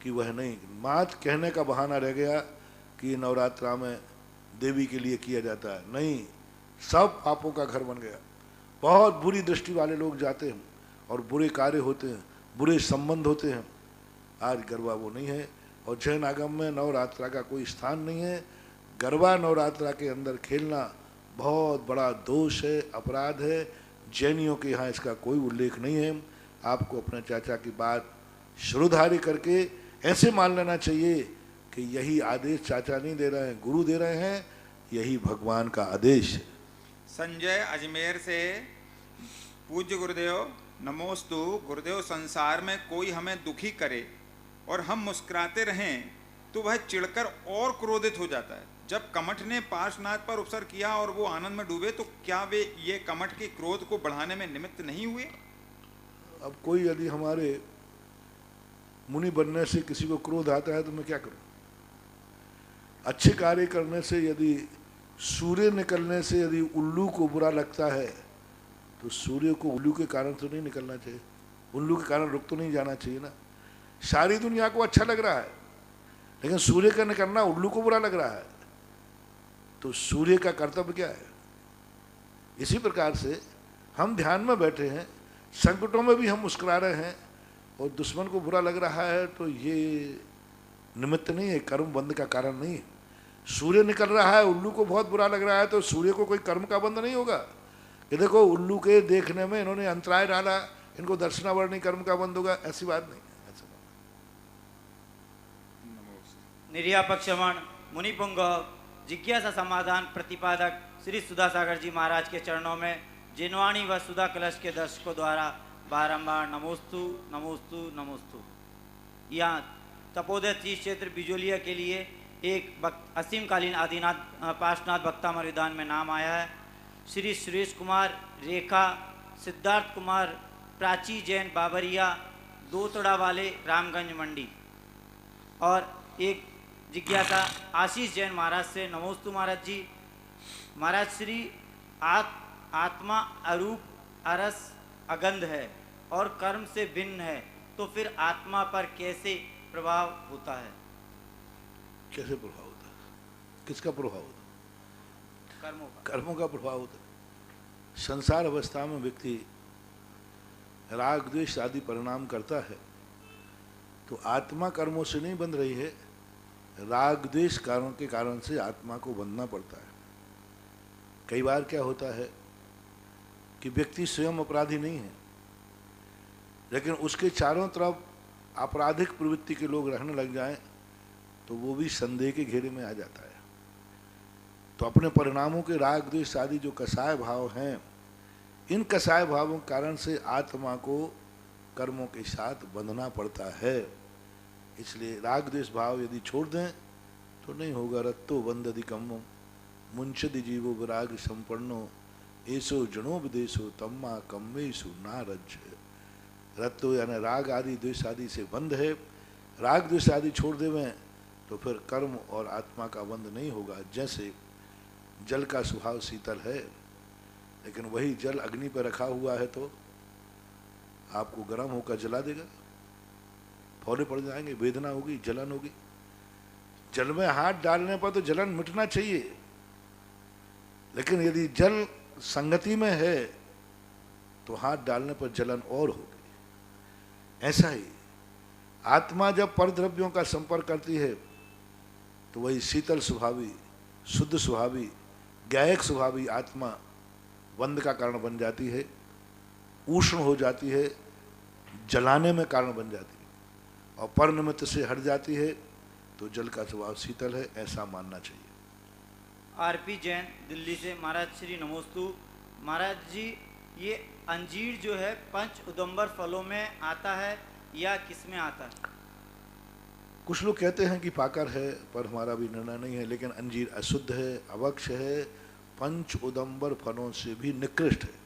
कि वह नहीं, मात्र कहने का बहाना रह गया कि ये नवरात्रा में देवी के लिए किया जाता है। नहीं, सब पापों का घर बन गया। बहुत बुरी दृष्टि वाले लोग जाते हैं और बुरे कार्य होते हैं, बुरे संबंध होते हैं। आज गरबा वो नहीं है। और जैन आगम में नवरात्रा का कोई स्थान नहीं है। गरबा नवरात्रा के अंदर खेलना बहुत बड़ा दोष है, अपराध है। जैनियों के यहाँ इसका कोई उल्लेख नहीं है। आपको अपने चाचा की बात श्रोधार्य करके ऐसे मान लेना चाहिए कि यही आदेश चाचा नहीं दे रहे हैं, गुरु दे रहे हैं, यही भगवान का आदेश है। संजय अजमेर से, पूज्य गुरुदेव नमोस्तु। गुरुदेव, संसार में कोई हमें दुखी करे और हम मुस्कुराते रहें तो वह चिढ़कर और क्रोधित हो जाता है। जब कमठ ने पार्श्वनाथ पर उपसर किया और वो आनंद में डूबे, तो क्या वे ये कमठ के क्रोध को बढ़ाने में निमित्त नहीं हुए? अब कोई यदि हमारे मुनि बनने से किसी को क्रोध आता है तो मैं क्या करूं? अच्छे कार्य करने से, यदि सूर्य निकलने से यदि उल्लू को बुरा लगता है तो सूर्य को उल्लू के कारण तो नहीं निकलना चाहिए, उल्लू के कारण रुक तो नहीं जाना चाहिए ना। सारी दुनिया को अच्छा लग रहा है लेकिन सूर्य का निकलना उल्लू को बुरा लग रहा है, तो सूर्य का कर्तव्य क्या है? इसी प्रकार से हम ध्यान में बैठे हैं, संकटों में भी हम मुस्कुरा रहे हैं और दुश्मन को बुरा लग रहा है, तो ये निमित्त नहीं है, कर्म बंध का कारण नहीं है। सूर्य निकल रहा है, उल्लू को बहुत बुरा लग रहा है, तो सूर्य को कोई कर्म का बंध नहीं होगा कि देखो उल्लू के देखने में इन्होंने अंतराय डाला, इनको दर्शनावरणी कर्म का बंध होगा, ऐसी बात नहीं है। निर्यापक्षमण मुनिपुंग जिज्ञासा समाधान प्रतिपादक श्री सुधा सागर जी महाराज के चरणों में जिनवाणी व सुधा कलश के दर्शकों द्वारा बारंबार नमोस्तु नमोस्तु नमोस्तु। यहाँ तपोदय तीर्थ क्षेत्र बिजोलिया के लिए एक असीमकालीन आदिनाथ पार्श्वनाथ भक्तामर विधान में नाम आया है। श्री सुरेश कुमार, रेखा, सिद्धार्थ कुमार, प्राची जैन बाबरिया, दोतड़ा वाले, रामगंज मंडी। और एक जिज्ञासा आशीष जैन महाराज से, नमोस्तु महाराज जी। महाराज, श्री आत्मा अरूप, अरस, अगंध है और कर्म से भिन्न है, तो फिर आत्मा पर कैसे प्रभाव होता है? कैसे प्रभाव होता है? किसका प्रभाव होता है? कर्मों का। कर्मों का प्रभाव होता है। संसार अवस्था में व्यक्ति राग द्वेष आदि परिणाम करता है तो आत्मा कर्मों से नहीं बंध रही है, राग द्वेष कारणों के कारण से आत्मा को बंधना पड़ता है। कई बार क्या होता है कि व्यक्ति स्वयं अपराधी नहीं है लेकिन उसके चारों तरफ आपराधिक प्रवृत्ति के लोग रहने लग जाएं तो वो भी संदेह के घेरे में आ जाता है। तो अपने परिणामों के राग द्वेष आदि जो कसाय भाव हैं, इन कसाय भावों के कारण से आत्मा को कर्मों के साथ बंधना पड़ता है। इसलिए राग द्वेष भाव यदि छोड़ दें तो नहीं होगा। रत्तो बंधदि कम्मम मुंशदि जीवो विराग संपन्नो ऐसो जनो विदेशो तम्मा कम्मेशु ना रज। रत्तो यानी राग आदि द्वेष आदि से बंध है। राग द्वेष आदि छोड़ देवें तो फिर कर्म और आत्मा का बंध नहीं होगा। जैसे जल का स्वभाव शीतल है लेकिन वही जल अग्नि पर रखा हुआ है तो आपको गर्म होकर जला देगा, फौरे पड़ जाएंगे, वेदना होगी, जलन होगी। जल में हाथ डालने पर तो जलन मिटना चाहिए लेकिन यदि जल संगति में है तो हाथ डालने पर जलन और होगी। ऐसा ही आत्मा जब परद्रव्यों का संपर्क करती है तो वही शीतल स्वभावी, शुद्ध स्वभावी, गायक स्वभावी आत्मा वंद का कारण बन जाती है, उष्ण हो जाती है, जलाने में कारण बन जाती है, और परनिमित्त से हट जाती है तो जल का स्वभाव शीतल है, ऐसा मानना चाहिए। आरपी जैन दिल्ली से। महाराज श्री नमोस्तु। महाराज जी, ये अंजीर जो है पंच उदंबर फलों में आता है या किस में आता है? कुछ लोग कहते हैं कि पाकर है, पर हमारा भी निर्णय नहीं है, लेकिन अंजीर अशुद्ध है, अवक्ष है, पंच उदंबर फलों से भी निकृष्ट है।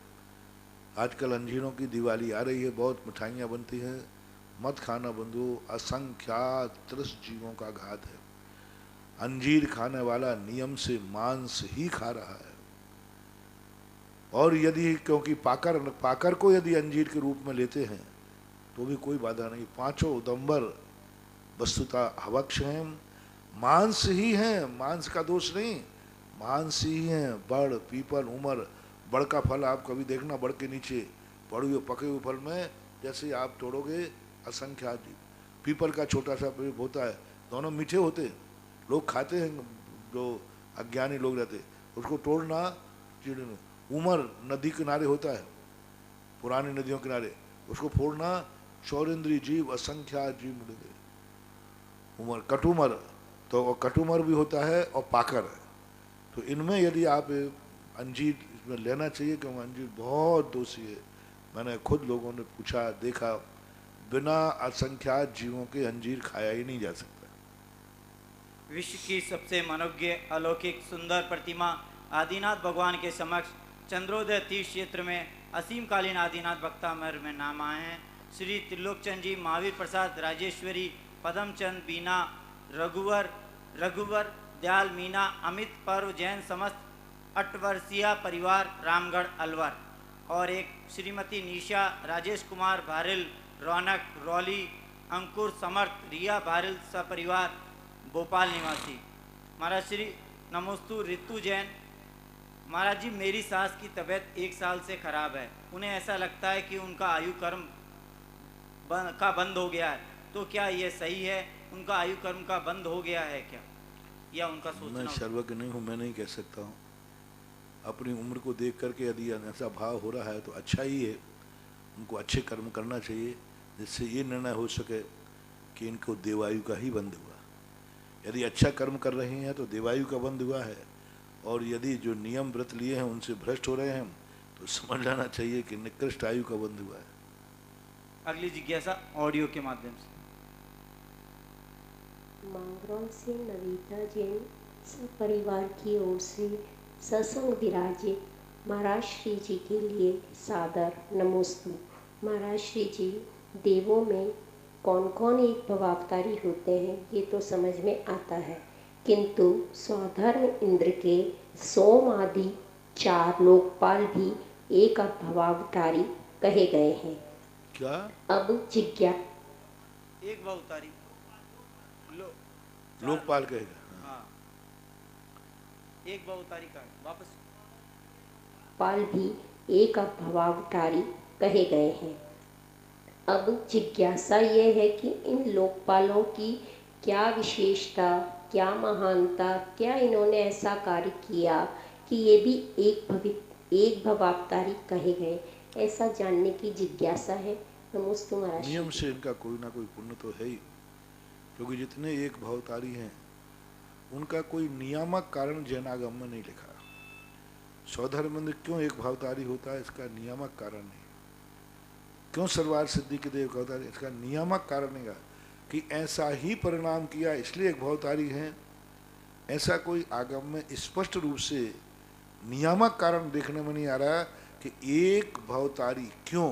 आजकल अंजीरों की दिवाली आ रही है, बहुत मिठाइयाँ बनती हैं, मत खाना बंधु, असंख्यात त्रस जीवों का घात है। अंजीर खाने वाला नियम से मांस ही खा रहा है, और यदि क्योंकि पाकर को यदि अंजीर के रूप में लेते हैं तो भी कोई बाधा नहीं। पांचों उदंबर वस्तुतः हवक्ष हैं, मांस ही हैं, मांस का दोष नहीं, मांस ही हैं। बड़, पीपल, उमर, बड़ का फल आप कभी देखना, बड़ के नीचे पड़े हुए पके हुए फल में जैसे आप तोड़ोगे असंख्यात जीव। पीपल का छोटा सा पेड़ होता है, दोनों मीठे होते हैं, लोग खाते हैं, जो अज्ञानी लोग रहते उसको तोड़ना चिड़ने। उमर नदी किनारे होता है, पुरानी नदियों किनारे, उसको फोड़ना चौरिंद्री जीव, असंख्यात जीव मिलेंगे। उमर, कटुमर, तो कटुमर भी होता है और पाकर है। तो इनमें यदि आप अंजीर इसमें लेना चाहिए, क्योंकि अंजीर बहुत दोषी है। मैंने खुद लोगों ने पूछा, देखा, बिना असंख्यात जीवों के अंजीर खाया ही नहीं जा सकता। विश्व की सबसे मनोज्ञ अलौकिक सुंदर प्रतिमा आदिनाथ भगवान के समक्ष चंद्रोदय तीर्थ क्षेत्र में असीमकालीन आदिनाथ भक्तामर में नाम आए हैं। श्री त्रिलोकचंद जी, महावीर प्रसाद, राजेश्वरी, पदमचंद, बीना, रघुवर दयाल, मीना, अमित, पर्व, जैन समस्त अटवर्षीय परिवार, रामगढ़ अलवर, और एक श्रीमती निशा, राजेश कुमार भारिल, रौनक, रौली, अंकुर, समर्थ, रिया भारिल सपरिवार, भोपाल निवासी। महाराज श्री नमोस्तु। ऋतु जैन। महाराज जी, मेरी सास की तबीयत 1 साल से खराब है, उन्हें ऐसा लगता है कि उनका आयु कर्म का बंद हो गया है, तो क्या ये सही है? उनका आयु कर्म का बंद हो गया है क्या, या उनका सोचना? मैं सर्वज्ञ नहीं हूँ, मैं नहीं कह सकता हूँ। अपनी उम्र को देख करके यदि ऐसा भाव हो रहा है तो अच्छा ही है, उनको अच्छे कर्म करना चाहिए, जिससे ये निर्णय हो सके कि इनको देवायु का ही बंद हुआ। यदि अच्छा कर्म कर रहे हैं तो देवायु का बंद हुआ है, और यदि जो नियम व्रत लिए हैं उनसे भ्रष्ट हो रहे हैं तो समझ लेना चाहिए कि निकृष्ट आयु का बंद हुआ है। अगली जिज्ञासा ऑडियो के माध्यम से। मांगरोल से नविता जैन परिवार की ओर से सत्संग विराजित महाराज श्री जी के लिए सादर नमोस्तु। महाराज श्री जी, देवों में कौन कौन एक भवावतारी होते हैं ये तो समझ में आता है, किंतु स्वधर्म इंद्र के सोम आदि 4 लोकपाल भी एक भवावतारी कहे गए हैं। क्या? अब जिज्ञा एक भवावतारी लोकपाल कहेगा। हाँ, एक भवावतारी का वापस पाल भी एक भवावतारी कहे गए हैं। अब जिज्ञासा ये है कि इन लोकपालों की क्या विशेषता, क्या महानता, क्या इन्होंने ऐसा कार्य किया कि ये भी एक भवावतारी कहे गए, ऐसा जानने की जिज्ञासा है। नमोस्तु महाराज। नियम से इनका कोई ना कोई पुण्य तो है ही, क्योंकि जितने एक भवतारी हैं उनका कोई नियामक कारण जैनागम में नहीं लिखा। स्वधर्मेंद्र क्यों एक भवतारी होता है, इसका नियामक कारण नहीं। क्यों सरवार सिद्धि के देव भवतारी, इसका नियामक कारण नहीं कि ऐसा ही परिणाम किया इसलिए एक भवतारी है, ऐसा कोई आगम में स्पष्ट रूप से नियामक कारण देखने में नहीं आ रहा कि एक भवतारी क्यों,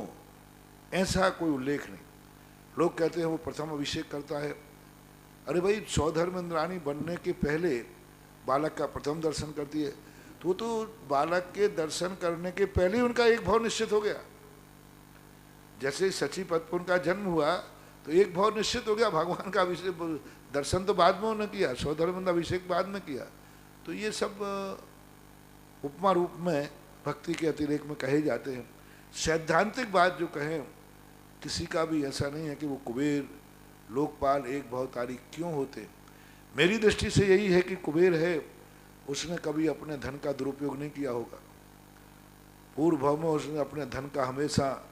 ऐसा कोई उल्लेख नहीं। लोग कहते हैं वो प्रथम अभिषेक करता है। अरे भाई, सौधर्मेंद्राणी बनने के पहले बालक का प्रथम दर्शन करती है, तो बालक के दर्शन करने के पहले उनका एक भाव निश्चित हो गया। जैसे सची पदपुन का जन्म हुआ तो एक भाव निश्चित हो गया, भगवान का अभिषेक दर्शन तो बाद में उन्होंने किया, सौधर्मेंद्र अभिषेक बाद में किया। तो ये सब उपमा रूप में भक्ति के अतिरेक में कहे जाते हैं। सैद्धांतिक बात जो कहें, किसी का भी ऐसा नहीं है कि वो कुबेर लोकपाल एक भवतारी क्यों होते। मेरी दृष्टि से यही है कि कुबेर है, उसने कभी अपने धन का दुरुपयोग नहीं किया होगा, पूर्व भाव में उसने अपने धन का हमेशा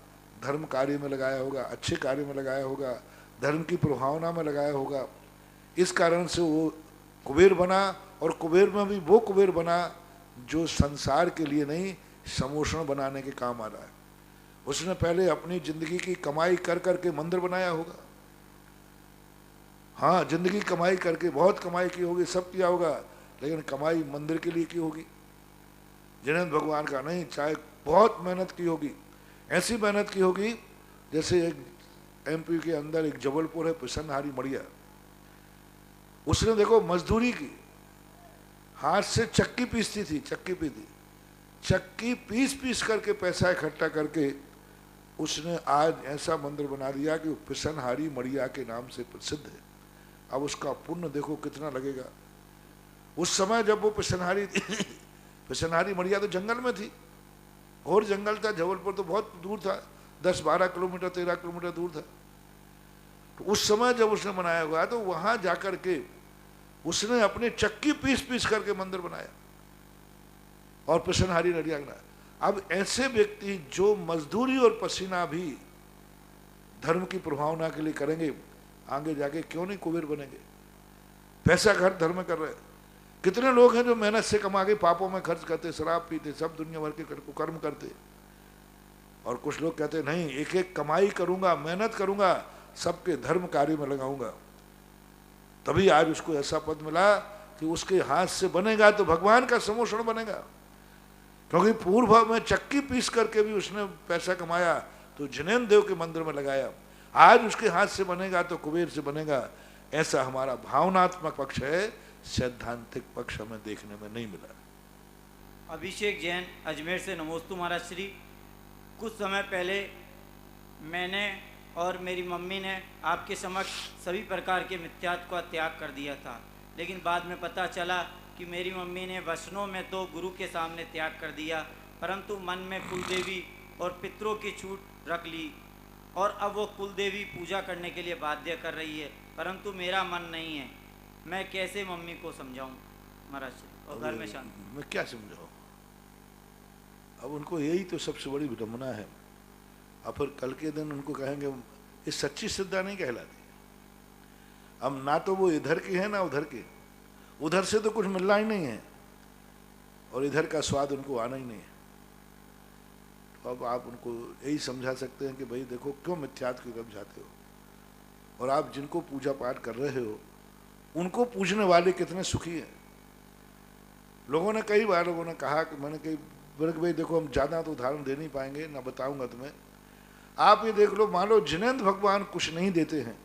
धर्म कार्य में लगाया होगा, अच्छे कार्य में लगाया होगा, धर्म की प्रभावना में लगाया होगा। इस कारण से वो कुबेर बना, और कुबेर में भी वो कुबेर बना जो संसार के लिए नहीं, समोषण बनाने के काम आ रहा है। उसने पहले अपनी जिंदगी की कमाई कर करके मंदिर बनाया होगा। हाँ, जिंदगी कमाई करके बहुत कमाई की होगी, सब किया होगा, लेकिन कमाई मंदिर के लिए की होगी, जिनेंद्र भगवान का नहीं। चाहे बहुत मेहनत की होगी, ऐसी मेहनत की होगी जैसे एक एमपी के अंदर एक जबलपुर है पिसनहारी मड़िया, उसने देखो मजदूरी की, हाथ से चक्की पीसती थी, चक्की पीस करके पैसा इकट्ठा करके उसने आज ऐसा मंदिर बना दिया कि वो पिसनहारी मड़िया के नाम से प्रसिद्ध है। अब उसका पुण्य देखो कितना लगेगा। उस समय जब वो पिसनहारी मड़िया तो जंगल में थी, और जंगल था, जबलपुर तो बहुत दूर था, 10-12 किलोमीटर 13 किलोमीटर दूर था। तो उस समय जब उसने बनाया हुआ तो वहां जाकर के उसने अपने चक्की पीस करके मंदिर बनाया और पिसनहारी मड़िया का। अब ऐसे व्यक्ति जो मजदूरी और पसीना भी धर्म की प्रभावना के लिए करेंगे, आगे जाके क्यों नहीं कुबेर बनेंगे। पैसा खर्च धर्म कर रहे। कितने लोग हैं जो मेहनत से कमा के पापों में खर्च करते, शराब पीते, सब दुनिया भर के कर्म करते, और कुछ लोग कहते नहीं, एक एक कमाई करूंगा, मेहनत करूंगा, सबके धर्म कार्य में लगाऊंगा। तभी आज उसको ऐसा पद मिला कि उसके हाथ से बनेगा तो भगवान का समोषण बनेगा। क्योंकि पूर्व में चक्की पीस करके भी उसने पैसा कमाया तो जिनेंद्र देव के मंदिर में लगाया। आज उसके हाथ से बनेगा तो कुबेर से बनेगा। ऐसा हमारा भावनात्मक पक्ष है, सैद्धांतिक पक्ष हमें देखने में नहीं मिला। अभिषेक जैन अजमेर से नमोस्तु महाराज श्री। कुछ समय पहले मैंने और मेरी मम्मी ने आपके समक्ष सभी प्रकार के मिथ्यात्व का त्याग कर दिया था, लेकिन बाद में पता चला कि मेरी मम्मी ने वचनों में तो गुरु के सामने त्याग कर दिया, परंतु मन में कुलदेवी और पितरों की छूट रख ली, और अब वो कुलदेवी पूजा करने के लिए बाध्य कर रही है, परंतु मेरा मन नहीं है। मैं कैसे मम्मी को समझाऊं महाराज श्री, और घर में शांति? मैं क्या समझाऊं? अब उनको यही तो सबसे बड़ी विडम्बना है। अब फिर कल के दिन उनको कहेंगे ये सच्ची श्रद्धा नहीं कहलाती। अब ना तो वो इधर की है ना उधर की, उधर से तो कुछ मिलना ही नहीं है और इधर का स्वाद उनको आना ही नहीं है। तो अब आप उनको यही समझा सकते हैं कि भाई देखो क्यों मिथ्यात्व की तरफ जाते हो, और आप जिनको पूजा पाठ कर रहे हो उनको पूजने वाले कितने सुखी हैं। लोगों ने कई बार लोगों ने कहा कि मैंने कही भाई देखो हम ज़्यादा तो उदाहरण दे नहीं पाएंगे, ना बताऊंगा तुम्हें। आप ये देख लो, मान लो जिनेंद्र भगवान कुछ नहीं देते हैं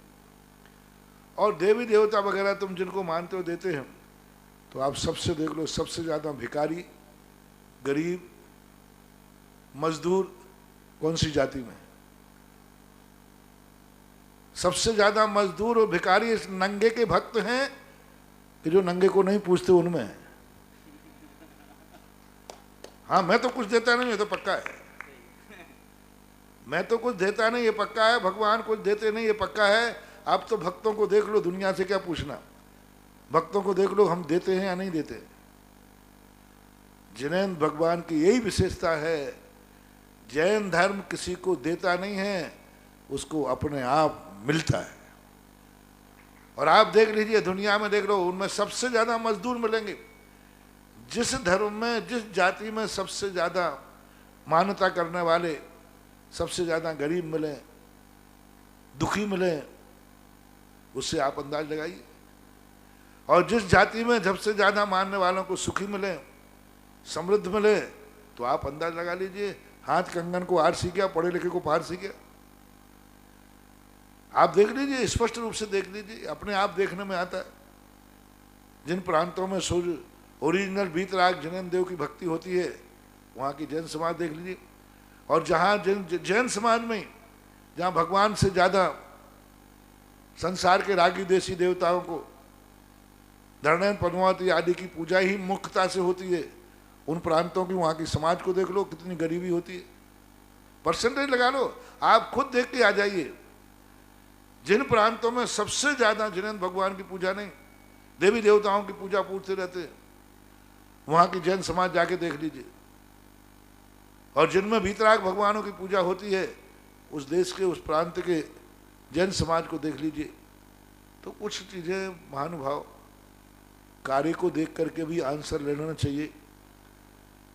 और देवी देवता वगैरह तुम जिनको मानते हो देते हैं, तो आप सबसे देख लो, सबसे ज़्यादा भिखारी, गरीब, मजदूर कौन सी जाति में? सबसे ज़्यादा मजदूर और भिखारी इस नंगे के भक्त हैं कि जो नंगे को नहीं पूछते उनमें है। हाँ, मैं तो कुछ देता नहीं, ये तो पक्का है। मैं तो कुछ देता नहीं, ये पक्का है। भगवान कुछ देते नहीं, ये पक्का है। आप तो भक्तों को देख लो, दुनिया से क्या पूछना। भक्तों को देख लो हम देते हैं या नहीं देते। जिनेंद्र भगवान की यही विशेषता है, जैन धर्म किसी को देता नहीं है, उसको अपने आप मिलता है। और आप देख लीजिए दुनिया में देख लो, उनमें सबसे ज्यादा मजदूर मिलेंगे। जिस धर्म में, जिस जाति में सबसे ज्यादा मान्यता करने वाले, सबसे ज्यादा गरीब मिले, दुखी मिले, उससे आप अंदाज लगाइए। और जिस जाति में सबसे ज्यादा मानने वालों को सुखी मिले, समृद्ध मिले, तो आप अंदाज लगा लीजिए हाथ कंगन को हार सी गया, पढ़े लिखे को पार सी गया। आप देख लीजिए, स्पष्ट रूप से देख लीजिए, अपने आप देखने में आता है। जिन प्रांतों में सूर्य ओरिजिनल बीतराग जिनेंद्र देव की भक्ति होती है, वहाँ की जैन समाज देख लीजिए। और जहाँ जैन समाज में जहाँ भगवान से ज़्यादा संसार के रागी देसी देवताओं को, धरणैन पद्मावती आदि की पूजा ही मुख्यता से होती है, उन प्रांतों की वहाँ की समाज को देख लो कितनी गरीबी होती है। परसेंटेज लगा लो, आप खुद देख के आ जाइए। जिन प्रांतों में सबसे ज़्यादा जिनेंद्र भगवान की पूजा नहीं, देवी देवताओं की पूजा पूछते रहते, वहाँ की जैन समाज जाके देख लीजिए। और जिनमें वीतराग भगवानों की पूजा होती है, उस देश के उस प्रांत के जैन समाज को देख लीजिए। तो कुछ चीज़ें महानुभाव कार्य को देख करके भी आंसर ले लेना चाहिए,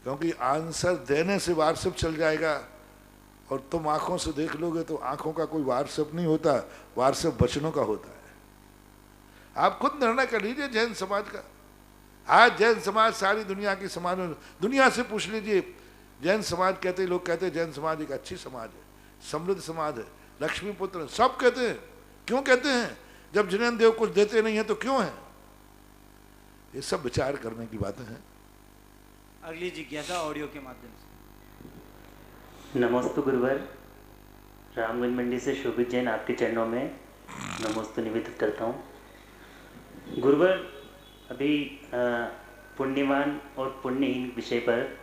क्योंकि आंसर देने से व्हाट्सएप चल जाएगा और तुम आंखों से देख लोगे तो आंखों का कोई व्हाट्सएप नहीं होता, व्हाट्सएप वचनों का होता है। आप खुद निर्णय कर लीजिए जैन समाज का। आज जैन समाज सारी दुनिया की समाज, दुनिया से पूछ लीजिए, जैन समाज कहते, लोग कहते हैं जैन समाज एक अच्छी समाज है, समृद्ध समाज है, लक्ष्मी पुत्र, सब कहते हैं। क्यों कहते हैं? जब जिनेन्द्र देव कुछ देते नहीं है तो क्यों है? ये सब विचार करने की बातें हैं। अगली जिज्ञासा ऑडियो के माध्यम से। नमोस्तु गुरुवर, रामगंज मंडी से शोभित जैन आपके चरणों में नमोस्तु निवेदित करता हूँ। गुरुवर, अभी पुण्यवान और पुण्यहीन विषय पर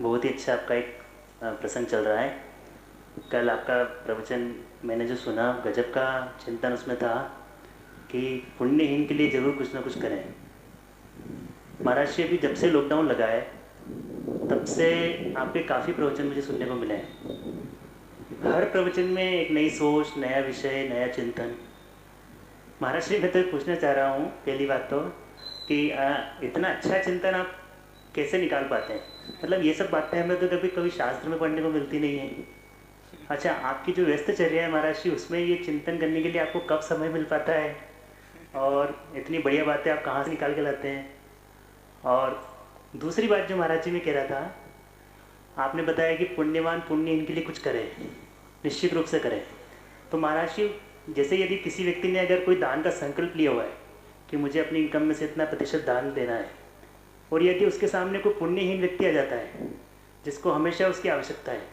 बहुत ही अच्छा आपका एक प्रसंग चल रहा है। कल आपका प्रवचन मैंने जो सुना, गजब का चिंतन उसमें था कि पुण्यहीन के लिए ज़रूर कुछ ना कुछ करें। महाराज जी, अभी जब से लॉकडाउन लगा है तब से आपके काफ़ी प्रवचन मुझे सुनने को मिले हैं। हर प्रवचन में एक नई सोच, नया विषय, नया चिंतन। महाराज जी, मैं तो पूछना चाह रहा हूँ पहली बात तो कि इतना अच्छा चिंतन आप कैसे निकाल पाते हैं? मतलब ये सब बातें हमें तो कभी कभी शास्त्र में पढ़ने को मिलती नहीं है। अच्छा, आपकी जो व्यस्तचर्या है महाराज जी, उसमें ये चिंतन करने के लिए आपको कब समय मिल पाता है? और इतनी बढ़िया बातें आप कहाँ से निकाल के लाते हैं? और दूसरी बात जो महाराज जी मैं कह रहा था, आपने बताया कि पुण्यवान पुण्य इनके लिए कुछ करे, निश्चित रूप से करे। तो महाराज जी, जैसे यदि किसी व्यक्ति ने अगर कोई दान का संकल्प लिया हुआ है कि मुझे अपनी इनकम में से इतना प्रतिशत दान देना है, और यदि उसके सामने कोई पुण्यहीन व्यक्ति आ जाता है जिसको हमेशा उसकी आवश्यकता है,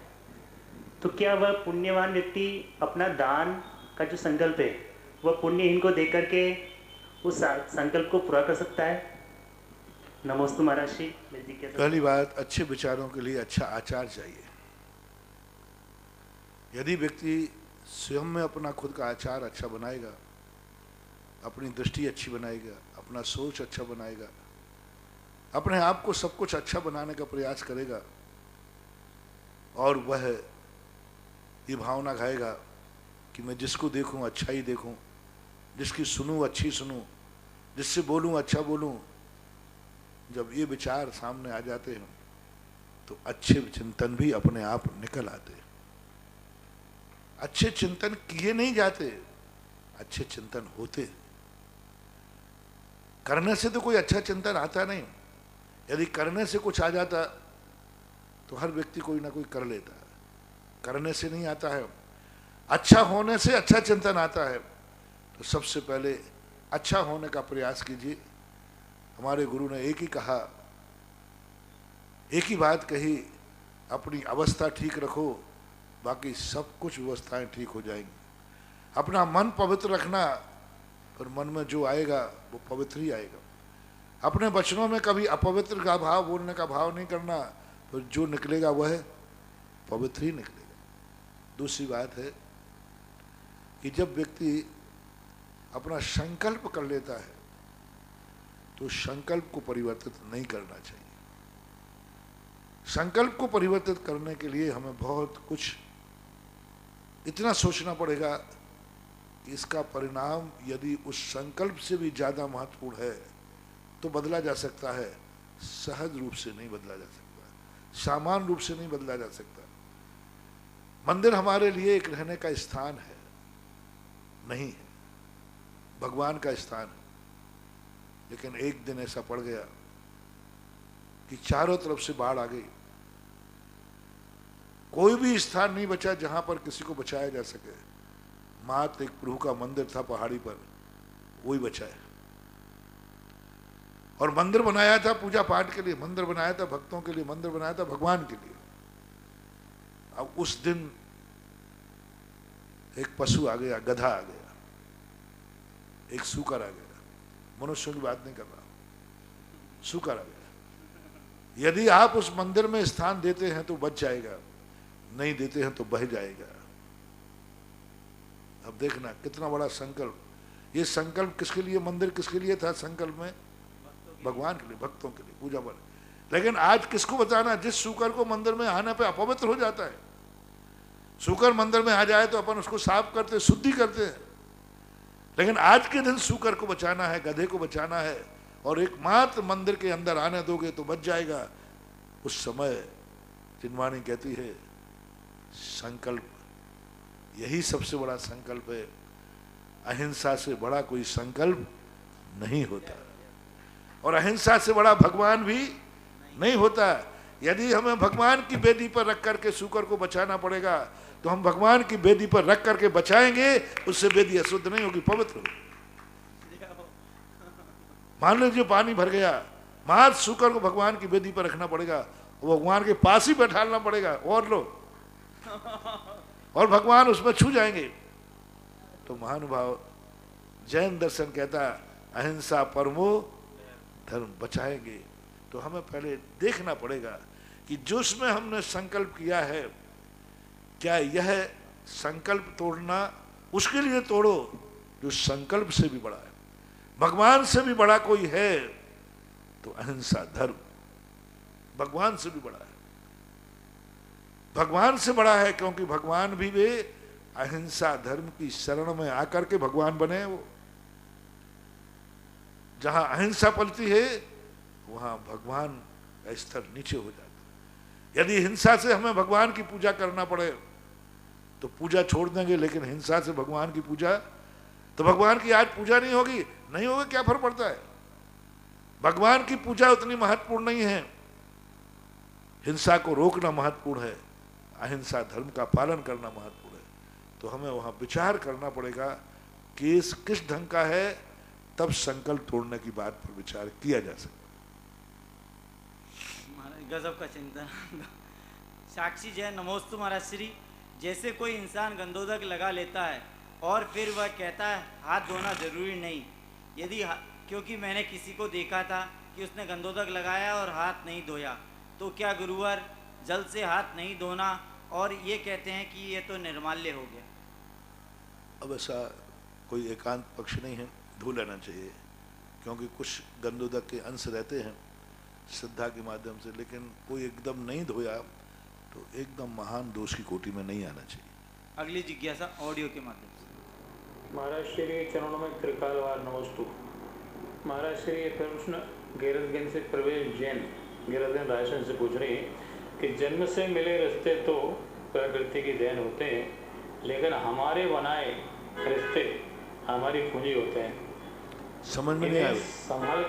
तो क्या वह पुण्यवान व्यक्ति अपना दान का जो संकल्प है वह पुण्यहीन को दे करके उस संकल्प को पूरा कर सकता है? नमोस्तु महाराज जी। पहली बात, अच्छे विचारों के लिए अच्छा आचार चाहिए। यदि व्यक्ति स्वयं में अपना खुद का आचार अच्छा बनाएगा, अपनी दृष्टि अच्छी बनाएगा, अपना सोच अच्छा बनाएगा, अपने आप को सब कुछ अच्छा बनाने का प्रयास करेगा, और वह ये भावना खाएगा कि मैं जिसको देखूं अच्छा ही देखूं, जिसकी सुनूं अच्छी सुनूं, जिससे बोलूं अच्छा बोलूं, जब ये विचार सामने आ जाते हैं तो अच्छे चिंतन भी अपने आप निकल आते हैं। अच्छे चिंतन किए नहीं जाते, अच्छे चिंतन होते। करने से तो कोई अच्छा चिंतन आता नहीं। यदि करने से कुछ आ जाता तो हर व्यक्ति कोई ना कोई कर लेता है, करने से नहीं आता है। अच्छा होने से अच्छा चिंतन आता है। तो सबसे पहले अच्छा होने का प्रयास कीजिए। हमारे गुरु ने एक ही कहा, एक ही बात कही, अपनी अवस्था ठीक रखो, बाकी सब कुछ व्यवस्थाएं ठीक हो जाएंगी। अपना मन पवित्र रखना, और मन में जो आएगा वो पवित्र ही आएगा। अपने वचनों में कभी अपवित्र का भाव, बोलने का भाव नहीं करना, तो जो निकलेगा वह पवित्र ही निकलेगा। दूसरी बात है कि जब व्यक्ति अपना संकल्प कर लेता है तो संकल्प को परिवर्तित नहीं करना चाहिए। संकल्प को परिवर्तित करने के लिए हमें बहुत कुछ इतना सोचना पड़ेगा कि इसका परिणाम यदि उस संकल्प से भी ज़्यादा महत्वपूर्ण है तो बदला जा सकता है। सहज रूप से नहीं बदला जा सकता, सामान्य रूप से नहीं बदला जा सकता। मंदिर हमारे लिए एक रहने का स्थान है नहीं है, भगवान का स्थान है। लेकिन एक दिन ऐसा पड़ गया कि चारों तरफ से बाढ़ आ गई, कोई भी स्थान नहीं बचा जहां पर किसी को बचाया जा सके। मात्र एक प्रभु का मंदिर था पहाड़ी पर, वही बचा है। और मंदिर बनाया था पूजा पाठ के लिए, मंदिर बनाया था भक्तों के लिए, मंदिर बनाया था भगवान के लिए। अब उस दिन एक पशु आ गया, गधा आ गया, एक सूकर आ गया। मनुष्यों की बात नहीं कर रहा, सूकर आ गया। यदि आप उस मंदिर में स्थान देते हैं तो बच जाएगा, नहीं देते हैं तो बह जाएगा। अब देखना कितना बड़ा संकल्प। ये संकल्प किसके लिए, मंदिर किसके लिए था? संकल्प में भगवान के लिए, भक्तों के लिए, पूजा पर। लेकिन आज किसको बचाना? जिस सूकर को मंदिर में आने पे अपवित्र हो जाता है। सूकर मंदिर में आ जाए तो अपन उसको साफ करते, शुद्धि करते हैं। लेकिन आज के दिन सूकर को बचाना है, गधे को बचाना है, और एकमात्र मंदिर के अंदर आने दोगे तो बच जाएगा। उस समय चिन्वाणी कहती है संकल्प, यही सबसे बड़ा संकल्प है। अहिंसा से बड़ा कोई संकल्प नहीं होता, और अहिंसा से बड़ा भगवान भी नहीं होता। यदि हमें भगवान की बेदी पर रख करके सूकर को बचाना पड़ेगा तो हम भगवान की बेदी पर रख करके बचाएंगे, उससे बेदी अशुद्ध नहीं होगी, पवित्र होगी। मान लीजिए पानी भर गया, मार सूकर को भगवान की बेदी पर रखना पड़ेगा, भगवान के पास ही बैठालना पड़ेगा, और लो, और भगवान उसमें छू जाएंगे। तो महानुभाव जैन दर्शन कहता अहिंसा परमो धर्म, बचाएंगे। तो हमें पहले देखना पड़ेगा कि जो उसमें हमने संकल्प किया है, क्या यह संकल्प तोड़ना, उसके लिए तोड़ो जो संकल्प से भी बड़ा है, भगवान से भी बड़ा कोई है तो अहिंसा धर्म भगवान से भी बड़ा है, भगवान से बड़ा है, क्योंकि भगवान भी वे अहिंसा धर्म की शरण में आकर के भगवान बने। वो जहां अहिंसा पलती है वहां भगवान का स्तर नीचे हो जाता है। यदि हिंसा से हमें भगवान की पूजा करना पड़े तो पूजा छोड़ देंगे, लेकिन हिंसा से भगवान की पूजा, तो भगवान की आज पूजा नहीं होगी, नहीं होगी, क्या फर्क पड़ता है? भगवान की पूजा उतनी महत्वपूर्ण नहीं है। हिंसा को रोकना महत्वपूर्ण है, अहिंसा धर्म का पालन करना महत्वपूर्ण है। तो हमें वहां विचार करना पड़ेगा कि किस ढंग का है, तब संकल्प तोड़ने की बात पर विचार किया जा सकता। गजब का चिंतन। साक्षी जय नमोस्तु महाराज श्री। जैसे कोई इंसान गंधोदक लगा लेता है और फिर वह कहता है हाथ धोना जरूरी नहीं, यदि क्योंकि मैंने किसी को देखा था कि उसने गंधोदक लगाया और हाथ नहीं धोया, तो क्या गुरुवर जल से हाथ नहीं धोना, और ये कहते हैं कि ये तो निर्माल्य हो गया? अब ऐसा कोई एकांत पक्ष नहीं है, धो लेना चाहिए, क्योंकि कुछ गंधोदक के अंश रहते हैं श्रद्धा के माध्यम से, लेकिन कोई एकदम नहीं धोया तो एकदम महान दोष की कोटि में नहीं आना चाहिए। अगली जिज्ञासा ऑडियो के माध्यम से। महाराज श्री चरणों में त्रिकालवार नमस्तु। महाराज श्री ये प्रश्न गैरतगंज से प्रवेश जैन गैरतगंज राजस्थान से पूछ रही कि जन्म से मिले रिश्ते तो प्रकृति की देन होते हैं, लेकिन हमारे बनाए रिश्ते हमारी पूंजी होते हैं। समझ में नहीं आया। संभाल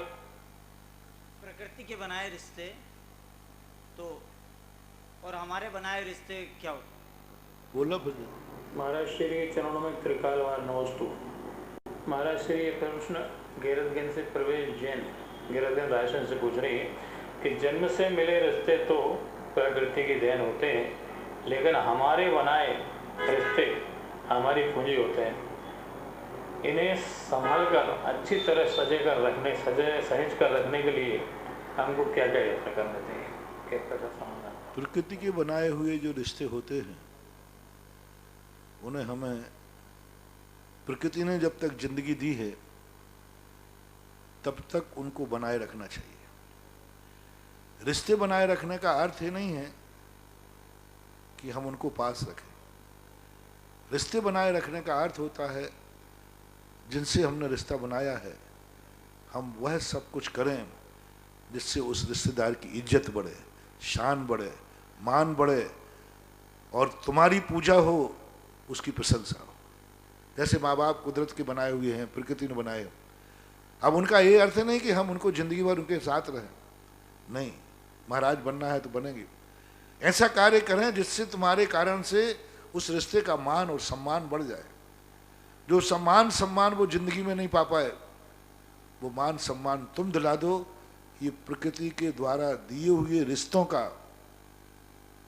प्रकृति के बनाए रिश्ते तो, और हमारे बनाए रिश्ते क्या होते? बोला फिर। महाराज श्री चरणों में त्रिकालवार नमस्तु। महाराज श्री ये प्रश्न गैरतगंज से प्रवेश जैन गैरतगंज राजस्थान से पूछ रही कि जन्म से मिले रिश्ते तो प्रकृति की देन होते हैं, लेकिन हमारे बनाए रिश्ते हमारी पूंजी होते हैं। इन्हें संभाल कर अच्छी तरह सहेज कर रखने के लिए हमको क्या क्या यत्न करना चाहिए? कैसा का समाधान? प्रकृति के बनाए हुए जो रिश्ते होते हैं उन्हें हमें, प्रकृति ने जब तक जिंदगी दी है तब तक उनको बनाए रखना चाहिए। रिश्ते बनाए रखने का अर्थ ये नहीं है कि हम उनको पास रखें। रिश्ते बनाए रखने का अर्थ होता है जिनसे हमने रिश्ता बनाया है हम वह सब कुछ करें जिससे उस रिश्तेदार की इज्जत बढ़े, शान बढ़े, मान बढ़े, और तुम्हारी पूजा हो, उसकी प्रशंसा हो। जैसे माँ बाप कुदरत के बनाए हुए हैं, प्रकृति ने बनाए। अब उनका ये अर्थ नहीं कि हम उनको जिंदगी भर उनके साथ रहें, नहीं, महाराज बनना है तो बनेंगे। ऐसा कार्य करें जिससे तुम्हारे कारण से उस रिश्ते का मान और सम्मान बढ़ जाए। जो सम्मान वो जिंदगी में नहीं पा पाए, वो मान सम्मान तुम दिला दो। ये प्रकृति के द्वारा दिए हुए रिश्तों का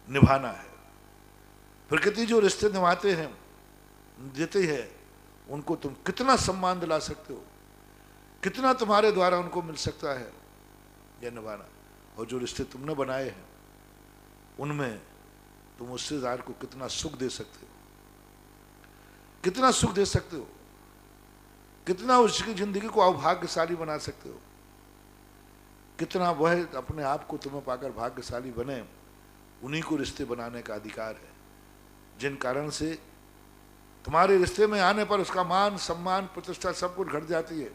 निभाना है। प्रकृति जो रिश्ते निभाते हैं, देते हैं, उनको तुम कितना सम्मान दिला सकते हो, कितना तुम्हारे द्वारा उनको मिल सकता है, यह निभाना। और जो रिश्ते तुमने बनाए हैं उनमें तुम उस रिश्तेदार को कितना सुख दे सकते हो, कितना सुख दे सकते हो, कितना उसकी जिंदगी को अभाग्यशाली बना सकते हो, कितना वह अपने आप को तुम्हें पाकर भाग्यशाली बने, उन्हीं को रिश्ते बनाने का अधिकार है, जिन कारण से तुम्हारे रिश्ते में आने पर उसका मान सम्मान प्रतिष्ठा सब कुछ घट जाती है।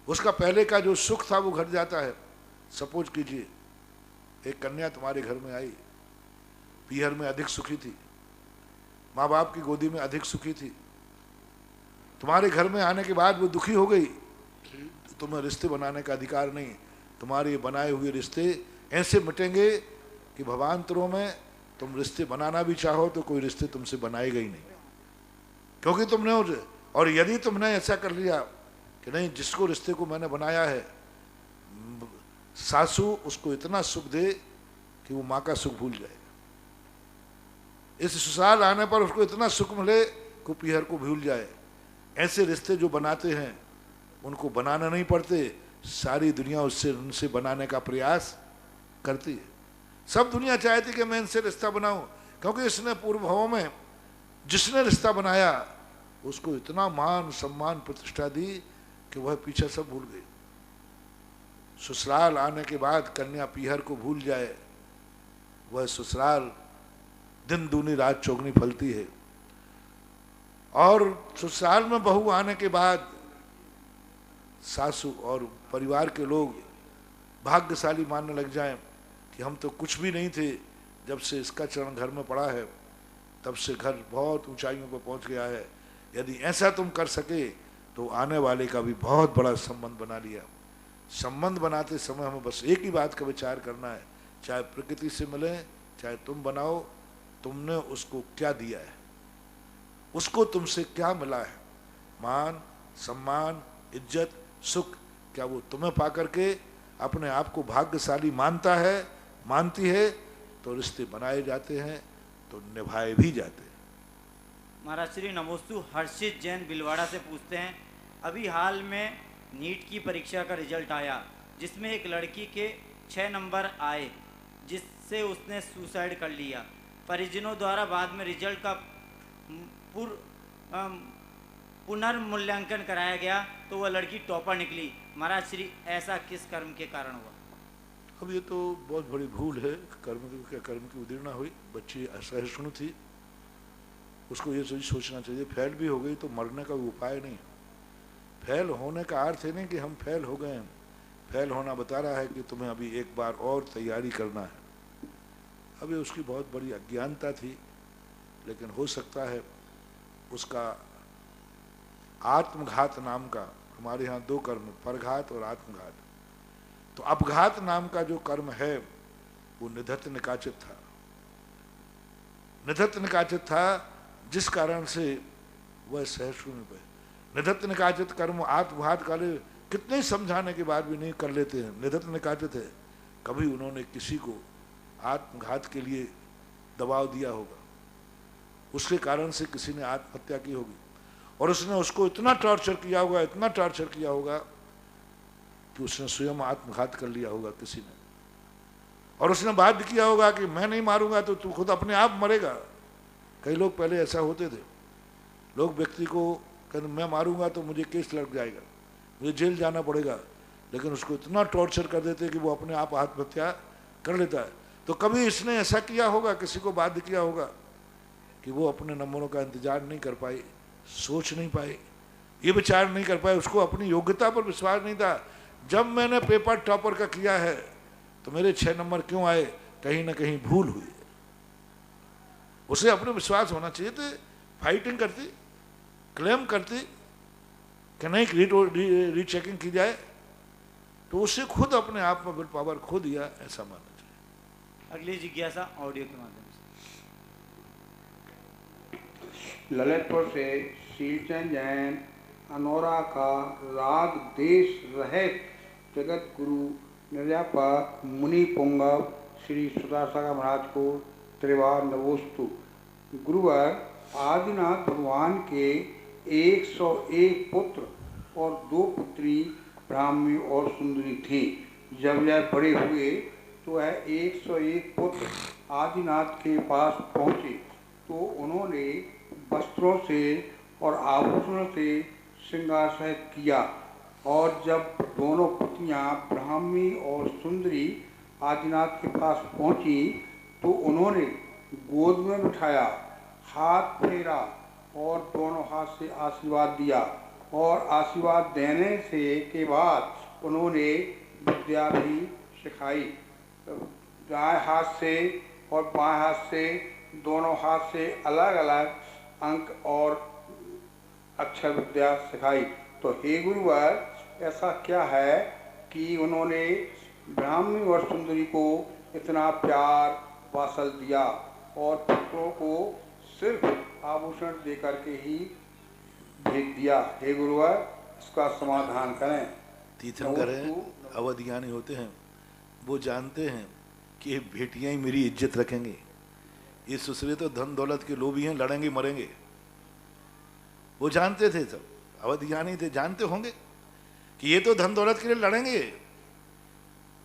उसका पहले का जो सुख था वो घट जाता है। सपोज कीजिए एक कन्या तुम्हारे घर में आई, पीहर में अधिक सुखी थी, माँ बाप की गोदी में अधिक सुखी थी, तुम्हारे घर में आने के बाद वो दुखी हो गई, तुम्हें रिश्ते बनाने का अधिकार नहीं। तुम्हारे बनाए हुए रिश्ते ऐसे मिटेंगे कि भवांतरों में तुम रिश्ते बनाना भी चाहो तो कोई रिश्ते तुमसे बनाएगा ही नहीं, क्योंकि तुमने और यदि तुमने ऐसा कर लिया कि नहीं, जिसको रिश्ते को मैंने बनाया है, सासू उसको इतना सुख दे कि वो माँ का सुख भूल जाए, इस ससुराल आने पर उसको इतना सुख मिले कि पीहर को भूल जाए, ऐसे रिश्ते जो बनाते हैं उनको बनाना नहीं पड़ते, सारी दुनिया उनसे बनाने का प्रयास करती है। सब दुनिया चाहती कि मैं इनसे रिश्ता बनाऊं, क्योंकि इसने पूर्व भावों में जिसने रिश्ता बनाया उसको इतना मान सम्मान प्रतिष्ठा दी कि वह पीछे सब भूल गई। ससुराल आने के बाद कन्या पीहर को भूल जाए, वह ससुराल दिन दूनी रात चौगनी फलती है। और ससुराल में बहू आने के बाद सासू और परिवार के लोग भाग्यशाली मानने लग जाएं कि हम तो कुछ भी नहीं थे, जब से इसका चरण घर में पड़ा है तब से घर बहुत ऊंचाइयों पर पहुंच गया है। यदि ऐसा तुम कर सके तो आने वाले का भी बहुत बड़ा संबंध बना लिया। संबंध बनाते समय हमें बस एक ही बात का विचार करना है, चाहे प्रकृति से मिले चाहे तुम बनाओ, तुमने उसको क्या दिया है, उसको तुमसे क्या मिला है, मान सम्मान इज्जत सुख, क्या वो तुम्हें पा करके अपने आप को भाग्यशाली मानता है मानती है, तो रिश्ते बनाए जाते हैं तो निभाए भी जाते हैं। महाराज श्री नमोस्तु हर्षित जैन बिलवाड़ा से पूछते हैं, अभी हाल में नीट की परीक्षा का रिजल्ट आया जिसमें एक लड़की के 6 नंबर आए जिससे उसने सुसाइड कर लिया। परिजनों द्वारा बाद में रिजल्ट का पुनर्मूल्यांकन कराया गया तो वह लड़की टॉपर निकली। महाराज श्री ऐसा किस कर्म के कारण हुआ? अब ये तो बहुत बड़ी भूल है, कर्म की उदीर्णा हुई, बच्ची असहिष्णु थी, उसको ये सोचना चाहिए फेल भी हो गई तो मरने का उपाय नहीं। फेल होने का अर्थ है नहीं कि हम फेल हो गए हैं, फेल होना बता रहा है कि तुम्हें अभी एक बार और तैयारी करना है। अभी उसकी बहुत बड़ी अज्ञानता थी, लेकिन हो सकता है उसका आत्मघात नाम का, हमारे यहाँ 2 कर्म, परघात और आत्मघात, तो अपघात नाम का जो कर्म है वो निधत्त निकाचित था। निधत्त निकाचित था जिस कारण से वह सहिष्णु नहीं पाए। निधत्त निकाचित कर्म आत्मघात काले कितने ही समझाने के बाद भी नहीं कर लेते हैं, निधत्त निकाचित है। कभी उन्होंने किसी को आत्मघात के लिए दबाव दिया होगा, उसके कारण से किसी ने आत्महत्या की होगी, और उसने उसको इतना टॉर्चर किया होगा, इतना टॉर्चर किया होगा कि उसने स्वयं आत्मघात कर लिया होगा किसी ने, और उसने बाध्य किया होगा कि मैं नहीं मारूंगा तो तू खुद अपने आप मरेगा। कई लोग पहले ऐसा होते थे, लोग व्यक्ति को कहते मैं मारूंगा तो मुझे केस लग जाएगा, मुझे जेल जाना पड़ेगा, लेकिन उसको इतना टॉर्चर कर देते कि वो अपने आप आत्महत्या कर लेता है। तो कभी इसने ऐसा किया होगा, किसी को बाध्य किया होगा कि वो अपने नंबरों का इंतजार नहीं कर पाई, सोच नहीं पाई, ये विचार नहीं कर पाए, उसको अपनी योग्यता पर विश्वास नहीं था। जब मैंने पेपर टॉपर का किया है तो मेरे 6 नंबर क्यों आए, कहीं ना कहीं भूल हुई। उसे अपने विश्वास होना चाहिए। तो फाइटिंग करती, क्लेम करती कि नहीं रीचेकिंग की जाए, तो उससे खुद अपने आप में विल पावर खो दिया, ऐसा मानना चाहिए। अगली जिज्ञासा ऑडियो के माध्यम से। ललितपुर से शीलचंद जैन अनोरा का राग देश रहित जगत गुरु निर्यापक मुनि पुंगव श्री सुदासागर महाराज को त्रिवार नमोस्तु। गुरुवर आदिनाथ भगवान के 101 पुत्र और 2 पुत्री ब्राह्मी और सुंदरी थी। जब यह बड़े हुए तो वह 101 पुत्र आदिनाथ के पास पहुँचे तो उन्होंने वस्त्रों से और आभूषणों से श्रृंगार सहित किया। और जब दोनों पुत्रियां ब्राह्मी और सुंदरी आदिनाथ के पास पहुंची तो उन्होंने गोद में बिठाया, हाथ फेरा और दोनों हाथ से आशीर्वाद दिया और आशीर्वाद देने से के बाद उन्होंने विद्या भी सिखाई। दाएं हाथ से और बाएं हाथ से, दोनों हाथ से अलग अलग अंक और अक्षर विद्या सिखाई। तो हे गुरुवर, ऐसा क्या है कि उन्होंने ब्राह्मणी और सुंदरी को इतना प्यार वात्सल दिया और पुत्रों को सिर्फ आभूषण दे करके ही भेज दिया? हे गुरुवर, इसका समाधान करें। तीर्थंकर हैं, अवधियानी होते हैं, वो जानते हैं कि ये बेटियां ही मेरी इज्जत रखेंगी। ये ससुरे तो धन दौलत के लोभी हैं, लड़ेंगे मरेंगे। वो जानते थे, सब अवधियानी थे, जानते होंगे कि ये तो धन दौलत के लिए लड़ेंगे,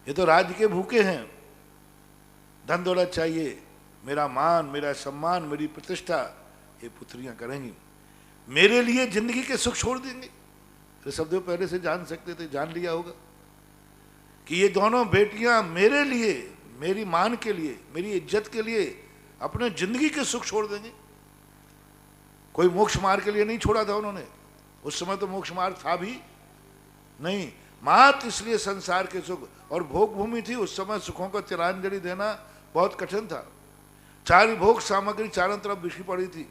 ये तो राज्य के भूखे हैं, धन दौलत चाहिए, मेरा मान, मेरा सम्मान, मेरी प्रतिष्ठा ये पुत्रियां करेंगी। मेरे लिए जिंदगी के सुख छोड़ देंगे। ऋषभदेव पहले से जान सकते थे, जान लिया होगा कि ये दोनों बेटियां मेरे लिए, मेरी मान के लिए, मेरी इज्जत के लिए अपने जिंदगी के सुख छोड़ देंगे। कोई मोक्ष मार्ग के लिए नहीं छोड़ा था उन्होंने, उस समय तो मोक्ष मार्ग था भी नहीं, मात्र इसलिए संसार के सुख। और भोग भूमि थी उस समय, सुखों को तिलांजलि देना बहुत कठिन था। चार भोग सामग्री चारों तरफ बिखरी पड़ी थी।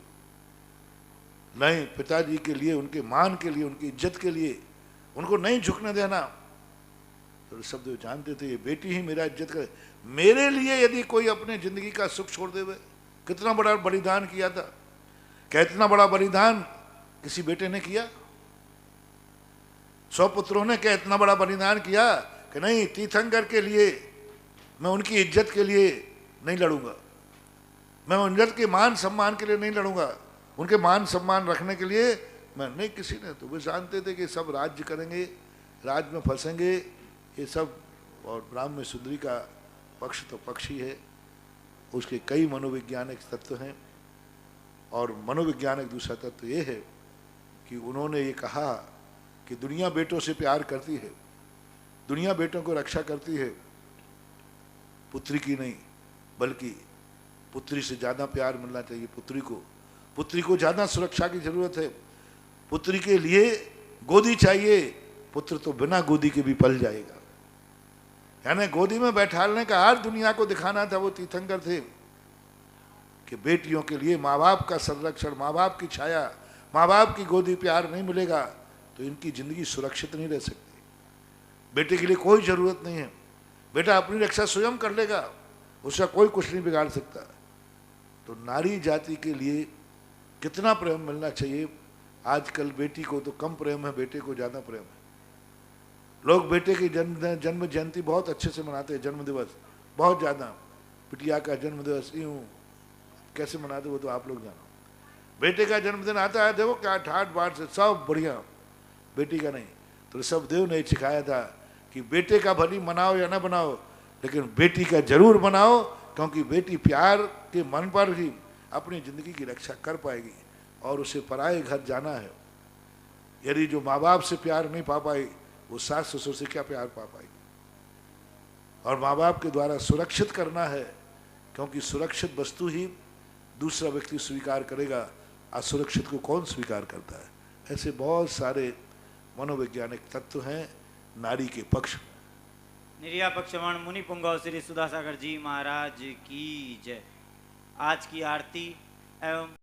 नहीं, पिताजी के लिए, उनके मान के लिए, उनकी इज्जत के लिए उनको नहीं झुकने देना। तो ऋषभदेव जानते थे ये बेटी ही मेरा इज्जत करे। मेरे लिए यदि कोई अपने जिंदगी का सुख छोड़ देवे, कितना बड़ा बलिदान किया था। क्या इतना बड़ा बलिदान किसी बेटे ने किया? 100 पुत्रों ने क्या इतना बड़ा बलिदान किया कि नहीं, तीर्थंकर के लिए मैं उनकी इज्जत के लिए नहीं लड़ूंगा, मैं इज्जत के मान सम्मान के लिए नहीं लड़ूंगा, उनके मान सम्मान रखने के लिए मैं नहीं। किसी ने तो वे जानते थे कि सब राज्य करेंगे, राज्य में फंसेंगे ये सब। और ब्राह्मण सुंदरी का पक्ष तो पक्ष ही है, उसके कई मनोवैज्ञानिक तत्व हैं। और मनोवैज्ञानिक दूसरा तत्व ये है कि उन्होंने ये कहा कि दुनिया बेटों से प्यार करती है, दुनिया बेटों को रक्षा करती है, पुत्री की नहीं, बल्कि पुत्री से ज़्यादा प्यार मिलना चाहिए पुत्री को। पुत्री को ज़्यादा सुरक्षा की जरूरत है, पुत्री के लिए गोदी चाहिए, पुत्र तो बिना गोदी के भी पल जाएगा। यानी गोदी में बैठालने का हार दुनिया को दिखाना था वो तीर्थंकर थे कि बेटियों के लिए माँ बाप का संरक्षण, माँ बाप की छाया, माँ बाप की गोदी प्यार नहीं मिलेगा तो इनकी जिंदगी सुरक्षित नहीं रह सकती। बेटे के लिए कोई ज़रूरत नहीं है, बेटा अपनी रक्षा स्वयं कर लेगा, उसका कोई कुछ नहीं बिगाड़ सकता। तो नारी जाति के लिए कितना प्रेम मिलना चाहिए। आजकल बेटी को तो कम प्रेम है, बेटे को ज़्यादा प्रेम है। लोग बेटे की जन्म जयंती बहुत अच्छे से मनाते हैं, जन्म दिवस बहुत ज़्यादा, बिटिया का जन्म दिवस यूँ कैसे मनाते वो तो आप लोग जानो। बेटे का जन्मदिन आता है, देखो क्या ठाट बाट से सब बढ़िया, बेटी का नहीं। तो ऋषभदेव ने सिखाया था कि बेटे का भली मनाओ या ना बनाओ, लेकिन बेटी का जरूर मनाओ, क्योंकि बेटी प्यार के मन पर ही अपनी जिंदगी की रक्षा कर पाएगी। और उसे पराए घर जाना है, यदि जो माँ बाप से प्यार नहीं पा पाई वो सास ससुर से क्या प्यार पा पाएगी। और माँ बाप के द्वारा सुरक्षित करना है, क्योंकि सुरक्षित वस्तु ही दूसरा व्यक्ति स्वीकार करेगा, असुरक्षित को कौन स्वीकार करता है। ऐसे बहुत सारे मनोवैज्ञानिक तत्व हैं नारी के पक्ष में। निर्या पक्षवाण मुनि पुंगव श्री सुधासागर जी महाराज की जय। आज की आरती एवं